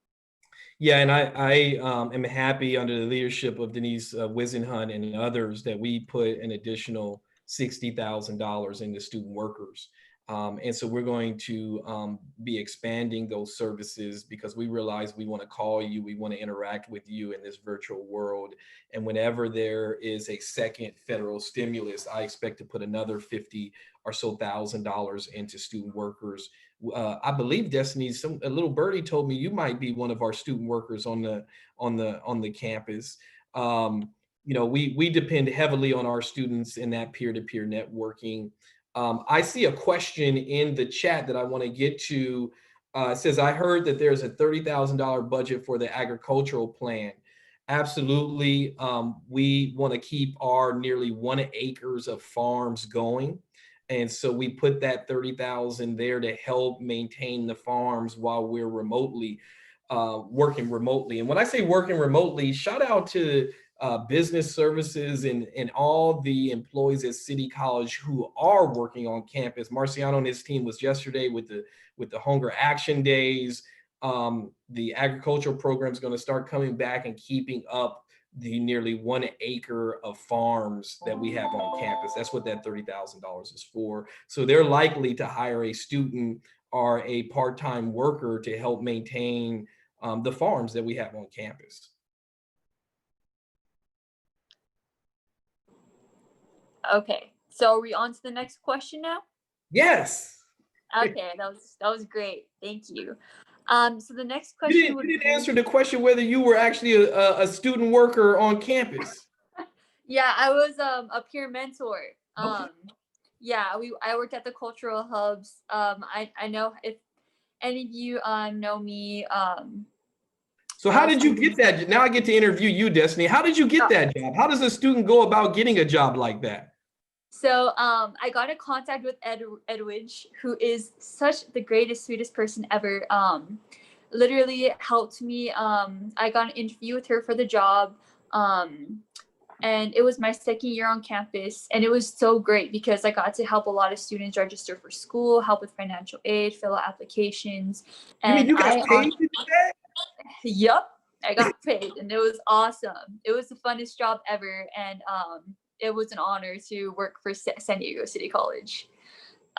Yeah, and I am happy under the leadership of Denise Wisenhunt and others that we put an additional $60,000 into student workers. And so we're going to be expanding those services because we realize we want to call you, we want to interact with you in this virtual world. And whenever there is a second federal stimulus, I expect to put another $50,000 or so into student workers. I believe Destiny, a little birdie told me you might be one of our student workers on the campus. We depend heavily on our students in that peer-to-peer networking. I see a question in the chat that I want to get to. It says, I heard that there's a $30,000 budget for the agricultural plan. Absolutely. We want to keep our nearly 1 acres of farms going. And so we put that 30,000 there to help maintain the farms while we're working remotely. And when I say working remotely, shout out to business services and all the employees at City College who are working on campus. Marciano and his team was yesterday with the Hunger Action Days. The agricultural program is going to start coming back and keeping up the nearly 1 acre of farms that we have on campus. That's what that $30,000 is for. So they're likely to hire a student or a part-time worker to help maintain the farms that we have on campus. Okay, so are we on to the next question now? Yes. Okay, that was great. Thank you. So the next question You didn't answer the question whether you were actually a student worker on campus. Yeah, I was a peer mentor. Okay. Yeah, I worked at the cultural hubs. I know if any of you know me. So how did you get that? Now I get to interview you, Destiny. How did you get that job? How does a student go about getting a job like that? So I got in contact with Edwidge, who is such the greatest, sweetest person ever. Literally helped me. I got an interview with her for the job. And it was my second year on campus. And it was so great because I got to help a lot of students register for school, help with financial aid, fill out applications. You mean you got paid to do that? Yep, I got paid and it was awesome. It was the funnest job ever. And it was an honor to work for San Diego City College.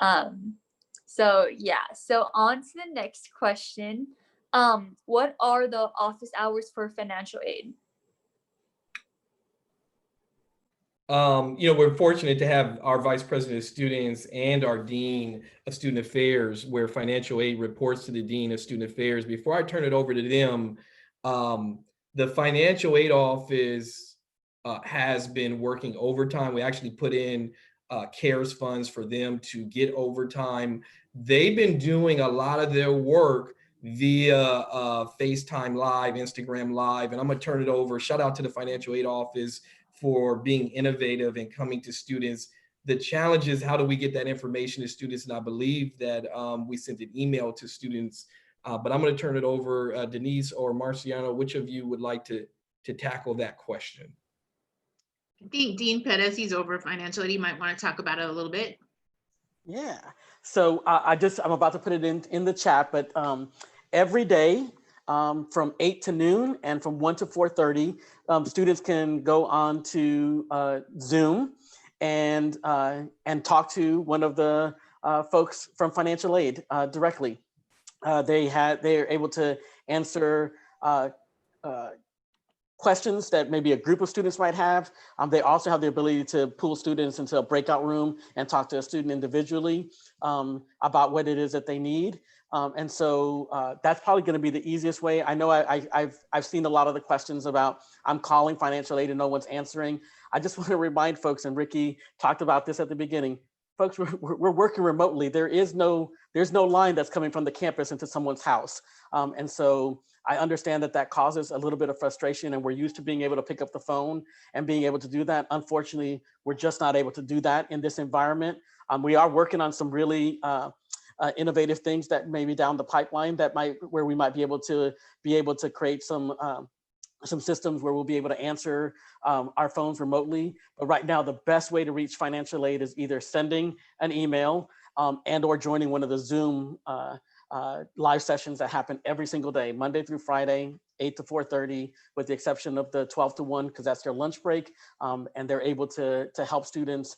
So yeah, so on to the next question. What are the office hours for financial aid? We're fortunate to have our vice president of students and our dean of student affairs, where financial aid reports to the dean of student affairs. Before I turn it over to them, the financial aid office has been working overtime. We actually put in CARES funds for them to get overtime. They've been doing a lot of their work via FaceTime Live, Instagram Live, and I'm gonna turn it over. Shout out to the financial aid office for being innovative and coming to students. The challenge is, how do we get that information to students? And I believe that we sent an email to students, but I'm going to turn it over, Denise or Marciano, which of you would like to tackle that question? I think Dean Perez, he's over financial aid. He might want to talk about it a little bit. Yeah, so I'm about to put it in the chat, but every day from 8 to noon and from 1 to 4:30, students can go on to Zoom and talk to one of the folks from financial aid directly. They're able to answer questions that maybe a group of students might have. They also have the ability to pull students into a breakout room and talk to a student individually about what it is that they need. And so that's probably going to be the easiest way. I know I've seen a lot of the questions about, I'm calling financial aid and no one's answering. I just want to remind folks, and Ricky talked about this at the beginning, folks, we're working remotely. There's no line that's coming from the campus into someone's house. And so I understand that causes a little bit of frustration, and we're used to being able to pick up the phone and being able to do that. Unfortunately, we're just not able to do that in this environment. We are working on some really innovative things that maybe down the pipeline where we might be able to create some systems where we'll be able to answer our phones remotely. But right now, the best way to reach financial aid is either sending an email and or joining one of the Zoom live sessions that happen every single day, Monday through Friday, 8 to 4:30, with the exception of the 12 to 1, because that's their lunch break. And they're able to help students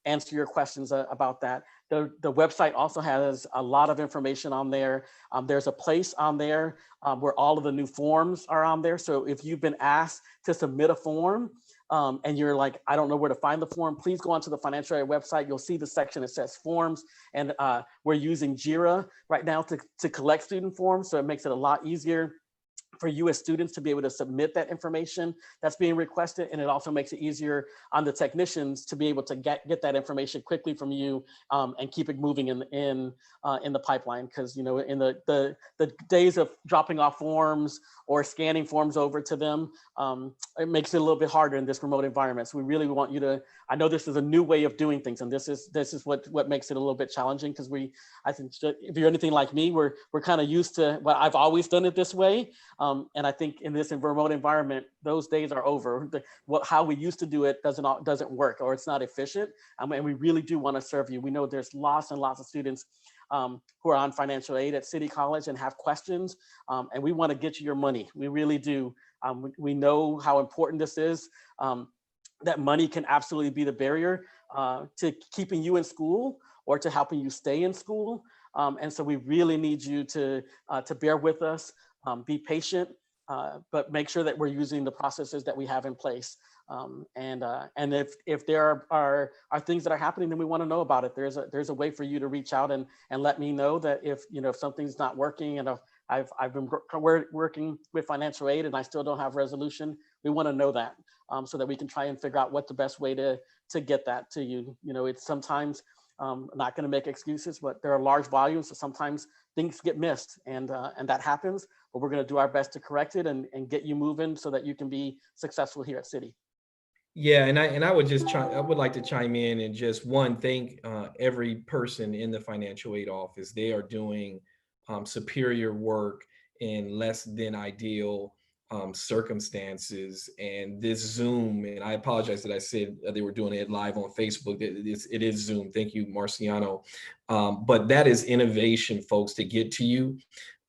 answer your questions about that. The website also has a lot of information on there. There's a place on there where all of the new forms are on there. So if you've been asked to submit a form and you're like, I don't know where to find the form, please go onto the financial aid website. You'll see the section that says forms. And we're using JIRA right now to collect student forms. So it makes it a lot easier for you as students to be able to submit that information that's being requested. And it also makes it easier on the technicians to be able to get that information quickly from you and keep it moving in the pipeline. Because, you know, in the days of dropping off forms or scanning forms over to them, it makes it a little bit harder in this remote environment. So we really want you to, I know this is a new way of doing things, and this is what makes it a little bit challenging, because I think if you're anything like me, we're kind of used to, well, I've always done it this way. And I think in this remote environment, those days are over. How we used to do it doesn't work, or it's not efficient. And we really do want to serve you. We know there's lots and lots of students who are on financial aid at City College and have questions, and we want to get you your money. We really do. We know how important this is. That money can absolutely be the barrier to keeping you in school or to helping you stay in school. And so we really need you to bear with us, be patient, but make sure that we're using the processes that we have in place. And if there are things that are happening, then we want to know about it. There's a way for you to reach out and let me know that if something's not working, and I've been working with financial aid and I still don't have resolution. We want to know that so that we can try and figure out what the best way to get that to you. It's sometimes not going to make excuses, but there are large volumes, so sometimes things get missed, and that happens. But we're going to do our best to correct it and get you moving so that you can be successful here at City. Yeah, and I would like to chime in and just thank every person in the financial aid office. They are doing superior work in less than ideal circumstances. And this Zoom, and I apologize that I said they were doing it live on Facebook. It is Zoom. Thank you, Marciano. But that is innovation, folks, to get to you.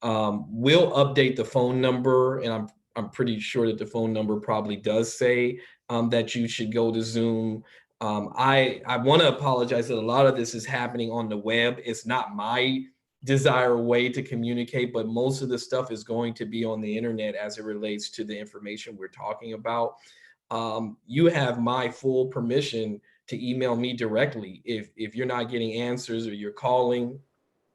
We'll update the phone number, and I'm pretty sure that the phone number probably does say that you should go to Zoom. I want to apologize that a lot of this is happening on the web. It's not my desired way to communicate, but most of the stuff is going to be on the internet as it relates to the information we're talking about. You have my full permission to email me directly. If you're not getting answers or you're calling,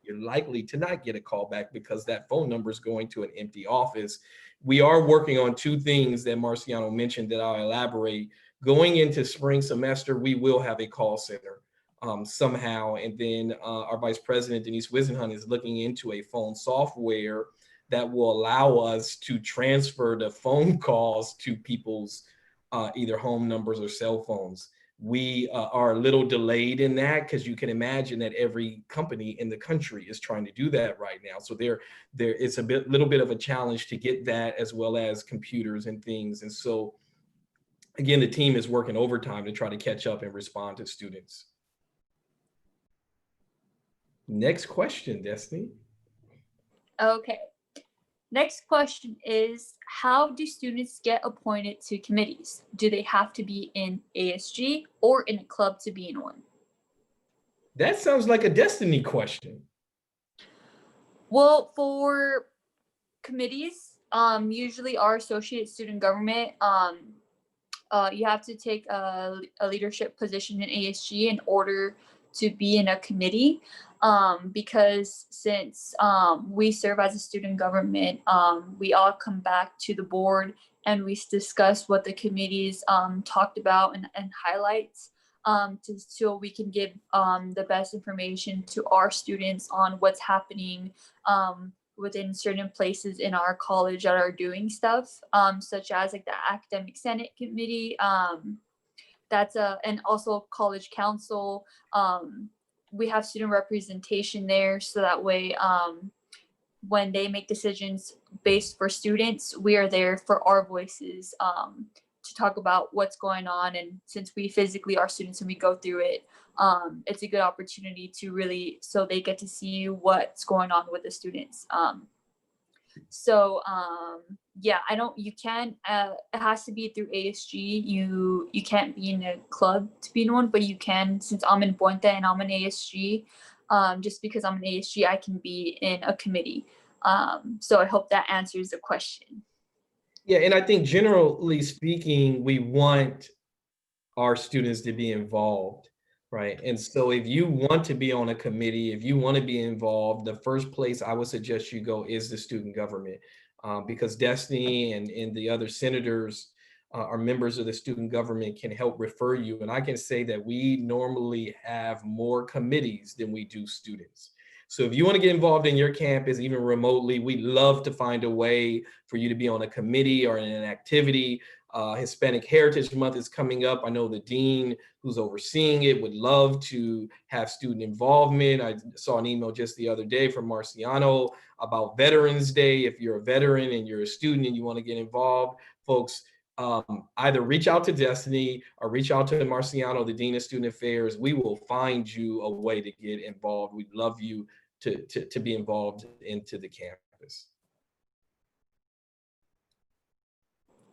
you're likely to not get a call back because that phone number is going to an empty office. We are working on two things that Marciano mentioned that I'll elaborate. Going into spring semester, we will have a call center somehow. And then our Vice President, Denise Wisenhunt, is looking into a phone software that will allow us to transfer the phone calls to people's either home numbers or cell phones. We are a little delayed in that because you can imagine that every company in the country is trying to do that right now. So there it's a little bit of a challenge to get that, as well as computers and things. And so again, the team is working overtime to try to catch up and respond to students. Next question, Destiny. Okay. Next question is, how do students get appointed to committees? Do they have to be in ASG or in a club to be in one? That sounds like a Destiny question. Well, for committees, usually our associate student government, you have to take a leadership position in ASG in order to be in a committee. Because since we serve as a student government, we all come back to the board and we discuss what the committees talked about and highlights, so we can give the best information to our students on what's happening within certain places in our college that are doing stuff, such as like the academic senate committee, and also college council. We have student representation there, so that way when they make decisions based for students, we are there for our voices to talk about what's going on. And since we physically are students and we go through it, it's a good opportunity to really, so they get to see what's going on with the students. Yeah, it has to be through ASG. You can't be in a club to be in one, but you can, since I'm in Puente and I'm an ASG, just because I'm an ASG, I can be in a committee. So I hope that answers the question. Yeah, and I think generally speaking, we want our students to be involved, right? And so if you want to be on a committee, if you want to be involved, the first place I would suggest you go is the student government, because Destiny and the other senators are members of the student government, can help refer you. And I can say that we normally have more committees than we do students. So if you want to get involved in your campus, even remotely, we'd love to find a way for you to be on a committee or in an activity. Hispanic Heritage Month is coming up. I know the dean who's overseeing it would love to have student involvement. I saw an email just the other day from Marciano about Veterans Day. If you're a veteran and you're a student and you want to get involved, folks, either reach out to Destiny or reach out to Marciano, the Dean of Student Affairs. We will find you a way to get involved. We'd love you to be involved into the campus.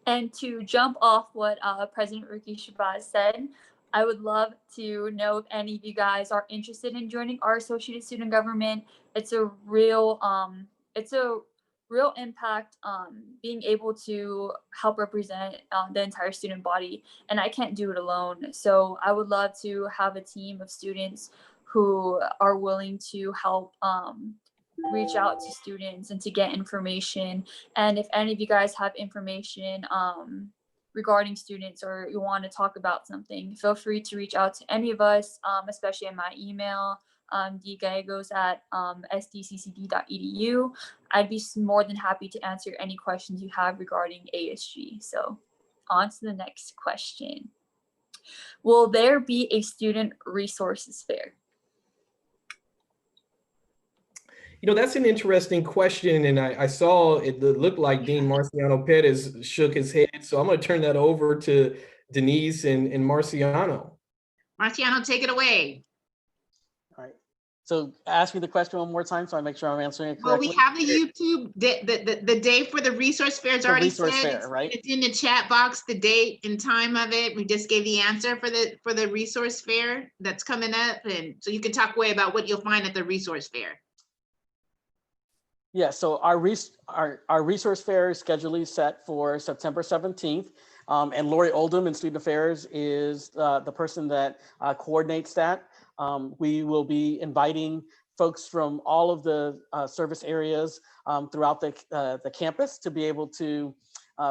And to jump off what President Ricky Shabazz said, I would love to know if any of you guys are interested in joining our associated student government. It's a real impact, being able to help represent the entire student body, and I can't do it alone. So I would love to have a team of students who are willing to help reach out to students and to get information. And if any of you guys have information regarding students, or you want to talk about something, feel free to reach out to any of us, especially in my email, dgallegos@sdccd.edu. I'd be more than happy to answer any questions you have regarding ASG. So on to the next question. Will there be a student resources fair? You know, that's an interesting question. And I saw it looked like Dean Marciano Perez shook his head. So I'm going to turn that over to Denise and Marciano. Marciano, take it away. All right. So ask me the question one more time so I make sure I'm answering it Well, correctly. we have the YouTube, the day for the resource fair is The already resource said. fair, right? It's in the chat box, the date and time of it. We just gave the answer for the resource fair that's coming up. And so you can talk way about what you'll find at the resource fair. Yeah, so our resource fair schedule is set for September 17th. And Lori Oldham in Student Affairs is the person that coordinates that. We will be inviting folks from all of the service areas throughout the campus to be able to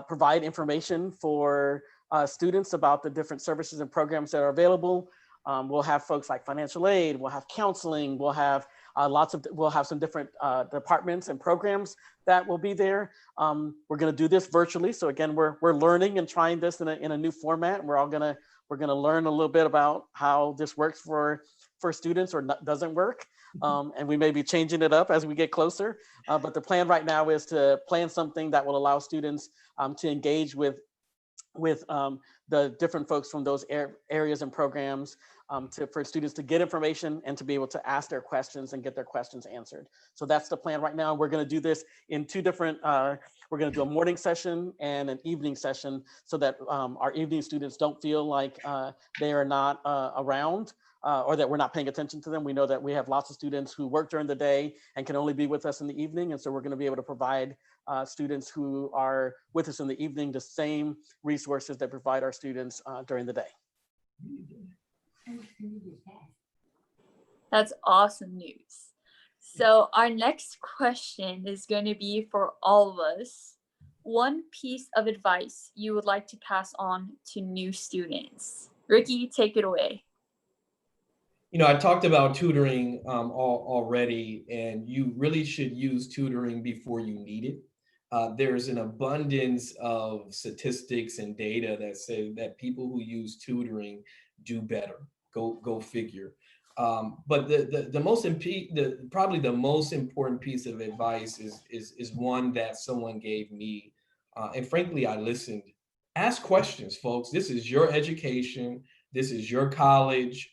provide information for students about the different services and programs that are available. We'll have folks like financial aid, we'll have counseling, we'll have we'll have some different departments and programs that will be there. We're going to do this virtually. So again, we're learning and trying this in a new format. We're going to learn a little bit about how this works for students or doesn't work. And we may be changing it up as we get closer. But the plan right now is to plan something that will allow students to engage with the different folks from those areas and programs for students to get information and to be able to ask their questions and get their questions answered. So that's the plan right now. We're going to do this in two different, we're going to do a morning session and an evening session so that our evening students don't feel like they are not around or that we're not paying attention to them. We know that we have lots of students who work during the day and can only be with us in the evening. And so we're going to be able to provide students who are with us in the evening the same resources that provide our students during the day. That's awesome news. So our next question is going to be for all of us. One piece of advice you would like to pass on to new students. Ricky, take it away. You know, I talked about tutoring already, and you really should use tutoring before you need it. There's an abundance of statistics and data that say that people who use tutoring do better. Go figure. But probably the most important piece of advice is one that someone gave me, and frankly, I listened. Ask questions, folks. This is your education. This is your college.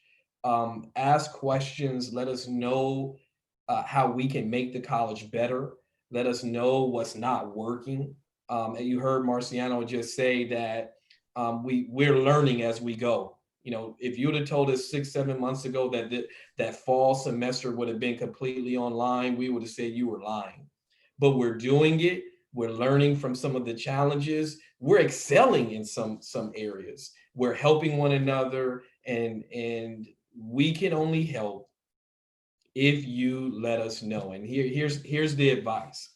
Ask questions. Let us know how we can make the college better. Let us know what's not working. And you heard Marciano just say that we're learning as we go. You know, if you would have told us 6-7 months ago that fall semester would have been completely online, we would have said you were lying. But we're doing it. We're learning from some of the challenges. We're excelling in some areas. We're helping one another, and we can only help if you let us know. And here's the advice.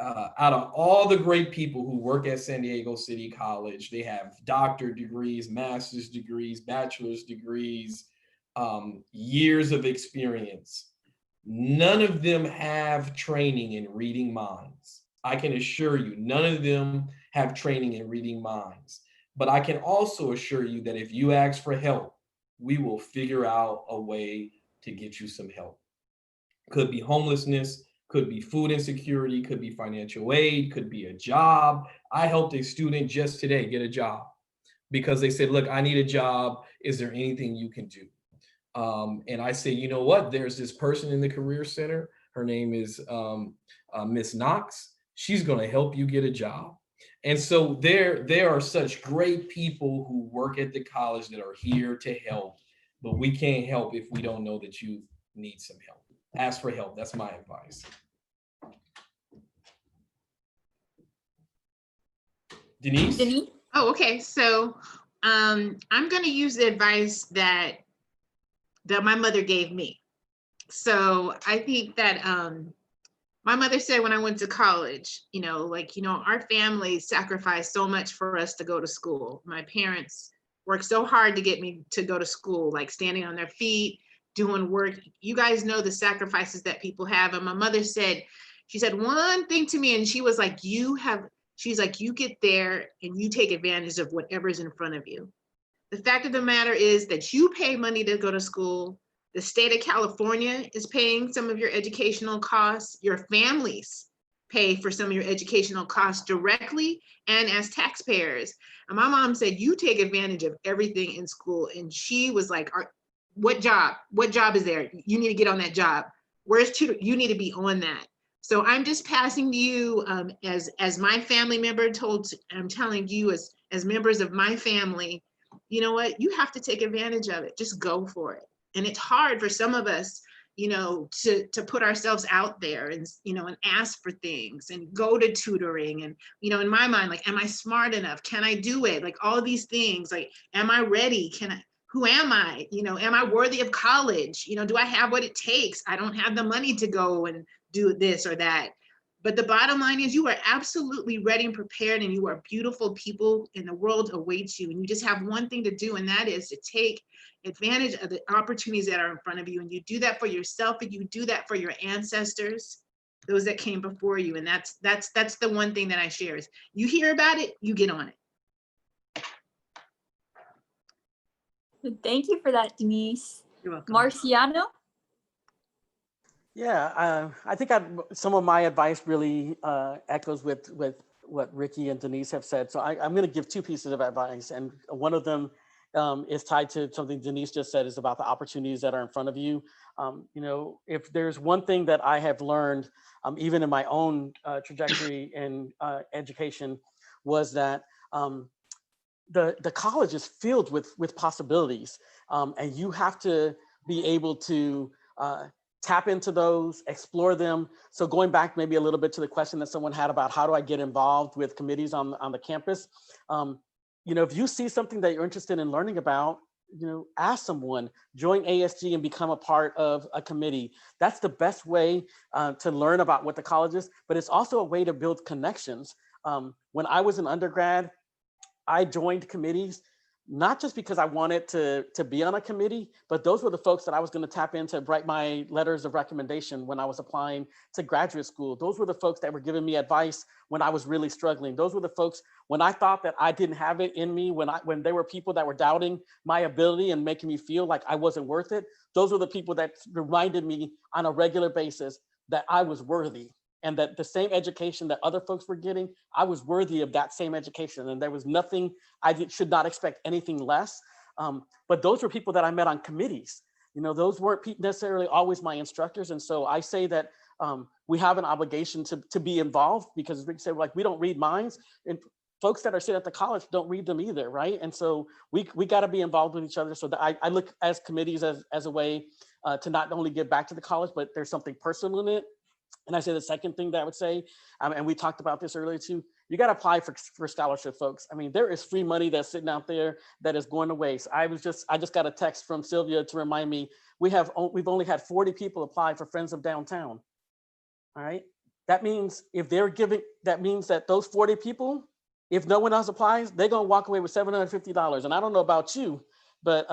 Out of all the great people who work at San Diego City College, they have doctorate degrees, master's degrees, bachelor's degrees, years of experience. None of them have training in reading minds. I can assure you, none of them have training in reading minds. But I can also assure you that if you ask for help, we will figure out a way to get you some help. Could be homelessness, could be food insecurity, could be financial aid, could be a job. I helped a student just today get a job because they said, look, I need a job. Is there anything you can do? And I say, you know what? There's this person in the Career Center. Her name is Miss Knox. She's going to help you get a job. And so there are such great people who work at the college that are here to help, but we can't help if we don't know that you need some help. Ask for help. That's my advice. Denise? Oh, okay. So I'm going to use the advice that my mother gave me. So I think that my mother said when I went to college, our family sacrificed so much for us to go to school. My parents worked so hard to get me to go to school, like standing on their feet, doing work. You guys know the sacrifices that people have. And my mother said, she said one thing to me, and she was like, she's like, you get there and you take advantage of whatever's in front of you. The fact of the matter is that you pay money to go to school. The state of California is paying some of your educational costs. Your families pay for some of your educational costs directly and as taxpayers. And my mom said, you take advantage of everything in school. And she was like, What job? What job is there? You need to get on that job. Where's tutor? You need to be on that. So I'm just passing to you as my family member I'm telling you as members of my family, you know what? You have to take advantage of it. Just go for it. And it's hard for some of us, you know, to put ourselves out there and, you know, and ask for things and go to tutoring. And, you know, in my mind, like, am I smart enough? Can I do it? Like all these things, like, am I ready? Who am I? You know, am I worthy of college? You know, do I have what it takes? I don't have the money to go and do this or that. But the bottom line is you are absolutely ready and prepared, and you are beautiful people, and the world awaits you. And you just have one thing to do, and that is to take advantage of the opportunities that are in front of you. And you do that for yourself, and you do that for your ancestors, those that came before you. And that's the one thing that I share is you hear about it, you get on it. Thank you for that, Denise. You're welcome. Marciano? Yeah, I think some of my advice really echoes with what Ricky and Denise have said. So I'm going to give two pieces of advice, and one of them is tied to something Denise just said, is about the opportunities that are in front of you. You know, if there's one thing that I have learned, even in my own trajectory in education, was that the college is filled with possibilities, and you have to be able to tap into those, explore them. So going back maybe a little bit to the question that someone had about how do I get involved with committees on the campus, you know, if you see something that you're interested in learning about, you know, ask someone, join ASG and become a part of a committee. That's the best way to learn about what the college is, but it's also a way to build connections. When I was an undergrad, I joined committees, not just because I wanted to be on a committee, but those were the folks that I was going to tap into, write my letters of recommendation when I was applying to graduate school. Those were the folks that were giving me advice when I was really struggling. Those were the folks when I thought that I didn't have it in me, when there were people that were doubting my ability and making me feel like I wasn't worth it. Those were the people that reminded me on a regular basis that I was worthy, and that the same education that other folks were getting, I was worthy of that same education. And there was nothing, should not expect anything less. But those were people that I met on committees. You know, those weren't necessarily always my instructors. And so I say that we have an obligation to be involved, because as Rick said, like, we don't read minds, and folks that are sitting at the college don't read them either, right? And so we got to be involved with each other. So that I look as committees as a way to not only give back to the college, but there's something personal in it. And I say the second thing that I would say, and we talked about this earlier too, you got to apply for scholarship, folks. I mean, there is free money that's sitting out there that is going to waste. I just got a text from Sylvia to remind me we've only had 40 people apply for Friends of Downtown. All right, that means that means that those 40 people, if no one else applies, they're gonna walk away with $750. And I don't know about you, but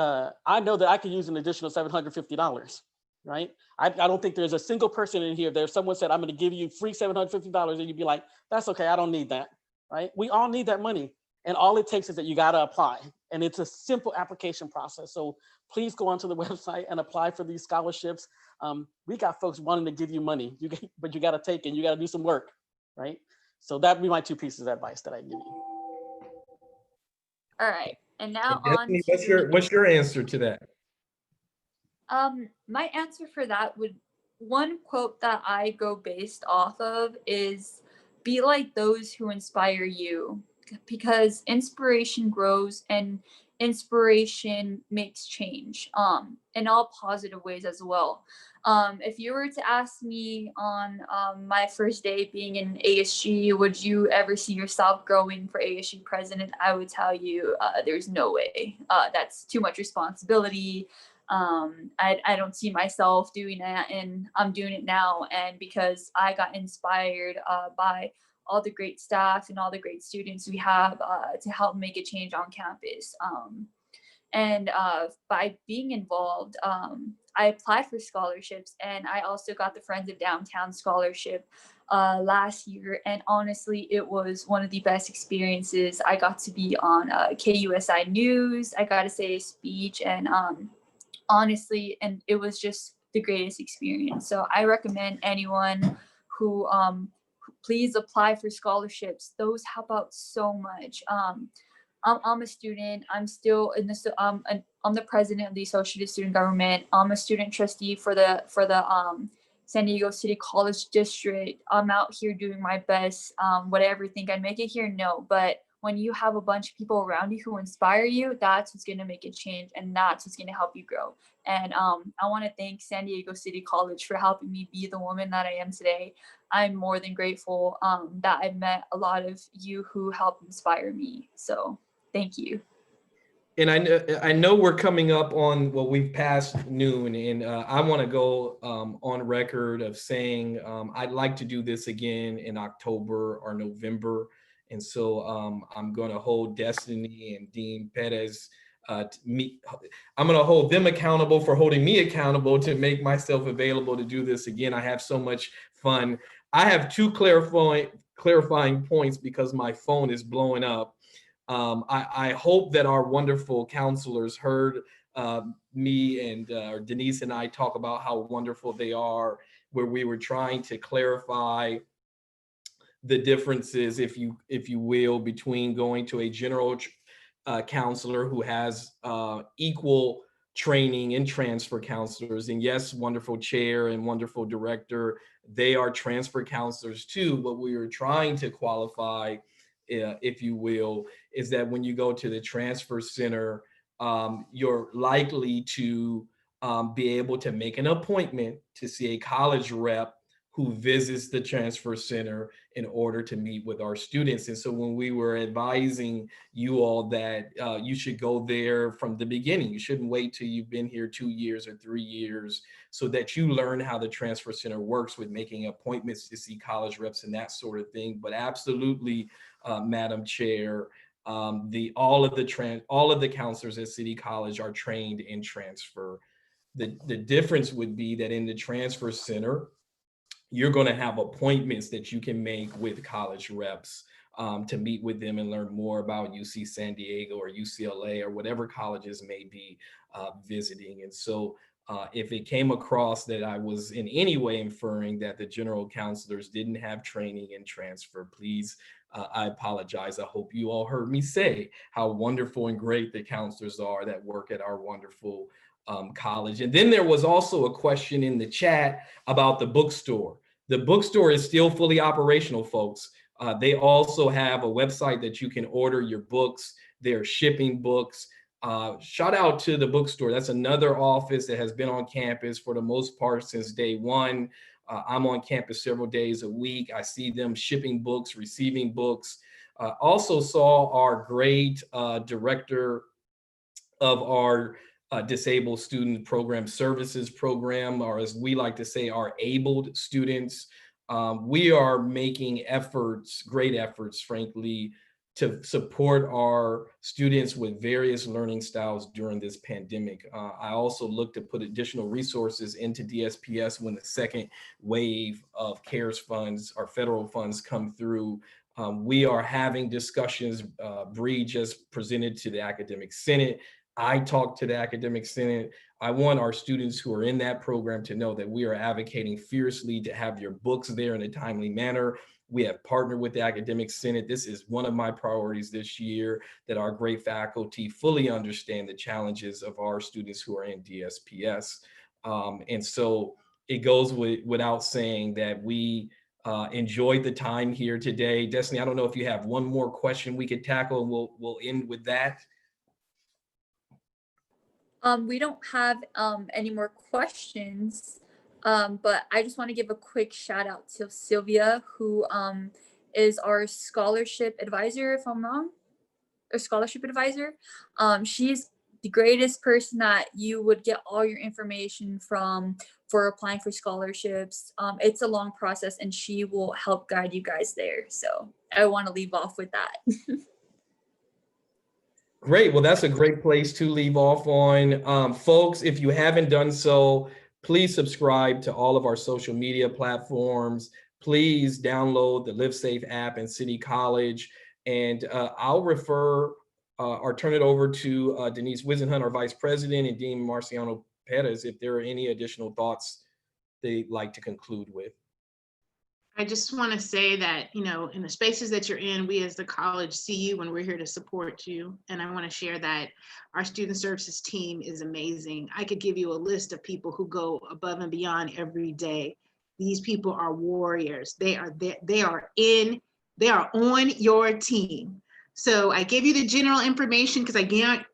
I know that I could use an additional $750. Right? I don't think there's a single person in here. There's someone said, I'm going to give you free $750, and you'd be like, that's okay, I don't need that. Right? We all need that money. And all it takes is that you got to apply. And it's a simple application process. So please go onto the website and apply for these scholarships. We got folks wanting to give you money, but you got to take it. You got to do some work. Right? So that'd be my two pieces of advice that I give you. All right. And now Destiny, what's your answer to that? My answer for that one quote that I go based off of is, be like those who inspire you, because inspiration grows and inspiration makes change, in all positive ways as well. If you were to ask me on my first day being in ASG, would you ever see yourself growing for ASG president? I would tell you there's no way. That's too much responsibility. I don't see myself doing that, and I'm doing it now. And because I got inspired by all the great staff and all the great students we have to help make a change on campus. And by being involved, I applied for scholarships, and I also got the Friends of Downtown scholarship last year. And honestly, it was one of the best experiences. I got to be on KUSI News. I got to say a speech, and honestly, and it was just the greatest experience. So I recommend anyone who please apply for scholarships. Those help out so much. I'm a student. I'm still in the I'm the president of the Associated Student Government. I'm a student trustee for the San Diego City College District. I'm out here doing my best. Would I ever think I'd make it here? No, but when you have a bunch of people around you who inspire you, that's what's gonna make a change, and that's what's gonna help you grow. And I want to thank San Diego City College for helping me be the woman that I am today. I'm more than grateful that I've met a lot of you who help inspire me. So thank you. And I know we're coming up on, well, we've passed noon, and I want to go on record of saying I'd like to do this again in October or November. And so I'm going to hold Destiny and Dean Perez I'm going to hold them accountable for holding me accountable to make myself available to do this again. I have so much fun. I have two clarifying points because my phone is blowing up. I hope that our wonderful counselors heard me and Denise and I talk about how wonderful they are, where we were trying to clarify the differences, if you will, between going to a general counselor who has equal training and transfer counselors. And yes, wonderful chair and wonderful director, they are transfer counselors too. What we are trying to qualify, if you will, is that when you go to the transfer center, you're likely to be able to make an appointment to see a college rep who visits the transfer center in order to meet with our students. And so when we were advising you all that you should go there from the beginning, you shouldn't wait till you've been here 2 years or 3 years, so that you learn how the transfer center works with making appointments to see college reps and that sort of thing. But absolutely, Madam Chair, all of the counselors at City College are trained in transfer. The difference would be that in the transfer center, you're going to have appointments that you can make with college reps to meet with them and learn more about UC San Diego or UCLA or whatever colleges may be visiting. And so if it came across that I was in any way inferring that the general counselors didn't have training in transfer, please, I apologize. I hope you all heard me say how wonderful and great the counselors are that work at our wonderful college. And then there was also a question in the chat about the bookstore. The bookstore is still fully operational, folks. They also have a website that you can order your books. They're shipping books. Shout out to the bookstore. That's another office that has been on campus for the most part since day one. I'm on campus several days a week. I see them shipping books, receiving books. Also saw our great director of our disabled student program services program, or as we like to say, our abled students. We are making efforts, great efforts, frankly, to support our students with various learning styles during this pandemic. I also look to put additional resources into DSPS when the second wave of CARES funds or federal funds come through. We are having discussions. Bree just presented to the Academic Senate. I talked to the Academic Senate. I want our students who are in that program to know that we are advocating fiercely to have your books there in a timely manner. We have partnered with the Academic Senate. This is one of my priorities this year, that our great faculty fully understand the challenges of our students who are in DSPS. And so it goes without saying that we enjoyed the time here today. Destiny, I don't know if you have one more question we could tackle, and we'll end with that. We don't have any more questions, but I just want to give a quick shout out to Sylvia, who is our scholarship advisor, if I'm wrong, or scholarship advisor. She's the greatest person that you would get all your information from for applying for scholarships. It's a long process, and she will help guide you guys there. So I want to leave off with that. Great. Well, that's a great place to leave off on. Folks, if you haven't done so, please subscribe to all of our social media platforms. Please download the Live Safe app in City College. And I'll refer or turn it over to Denise Wisenhunt, our Vice President, and Dean Marciano Perez, if there are any additional thoughts they'd like to conclude with. I just want to say that, you know, in the spaces that you're in, we as the college see you and we're here to support you. And I want to share that our student services team is amazing. I could give you a list of people who go above and beyond every day. These people are warriors. They are on your team. So I gave you the general information because again,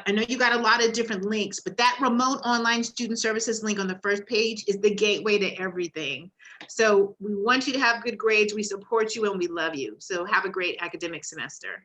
I know you got a lot of different links, but that remote online student services link on the first page is the gateway to everything. So we want you to have good grades. We support you and we love you. So have a great academic semester.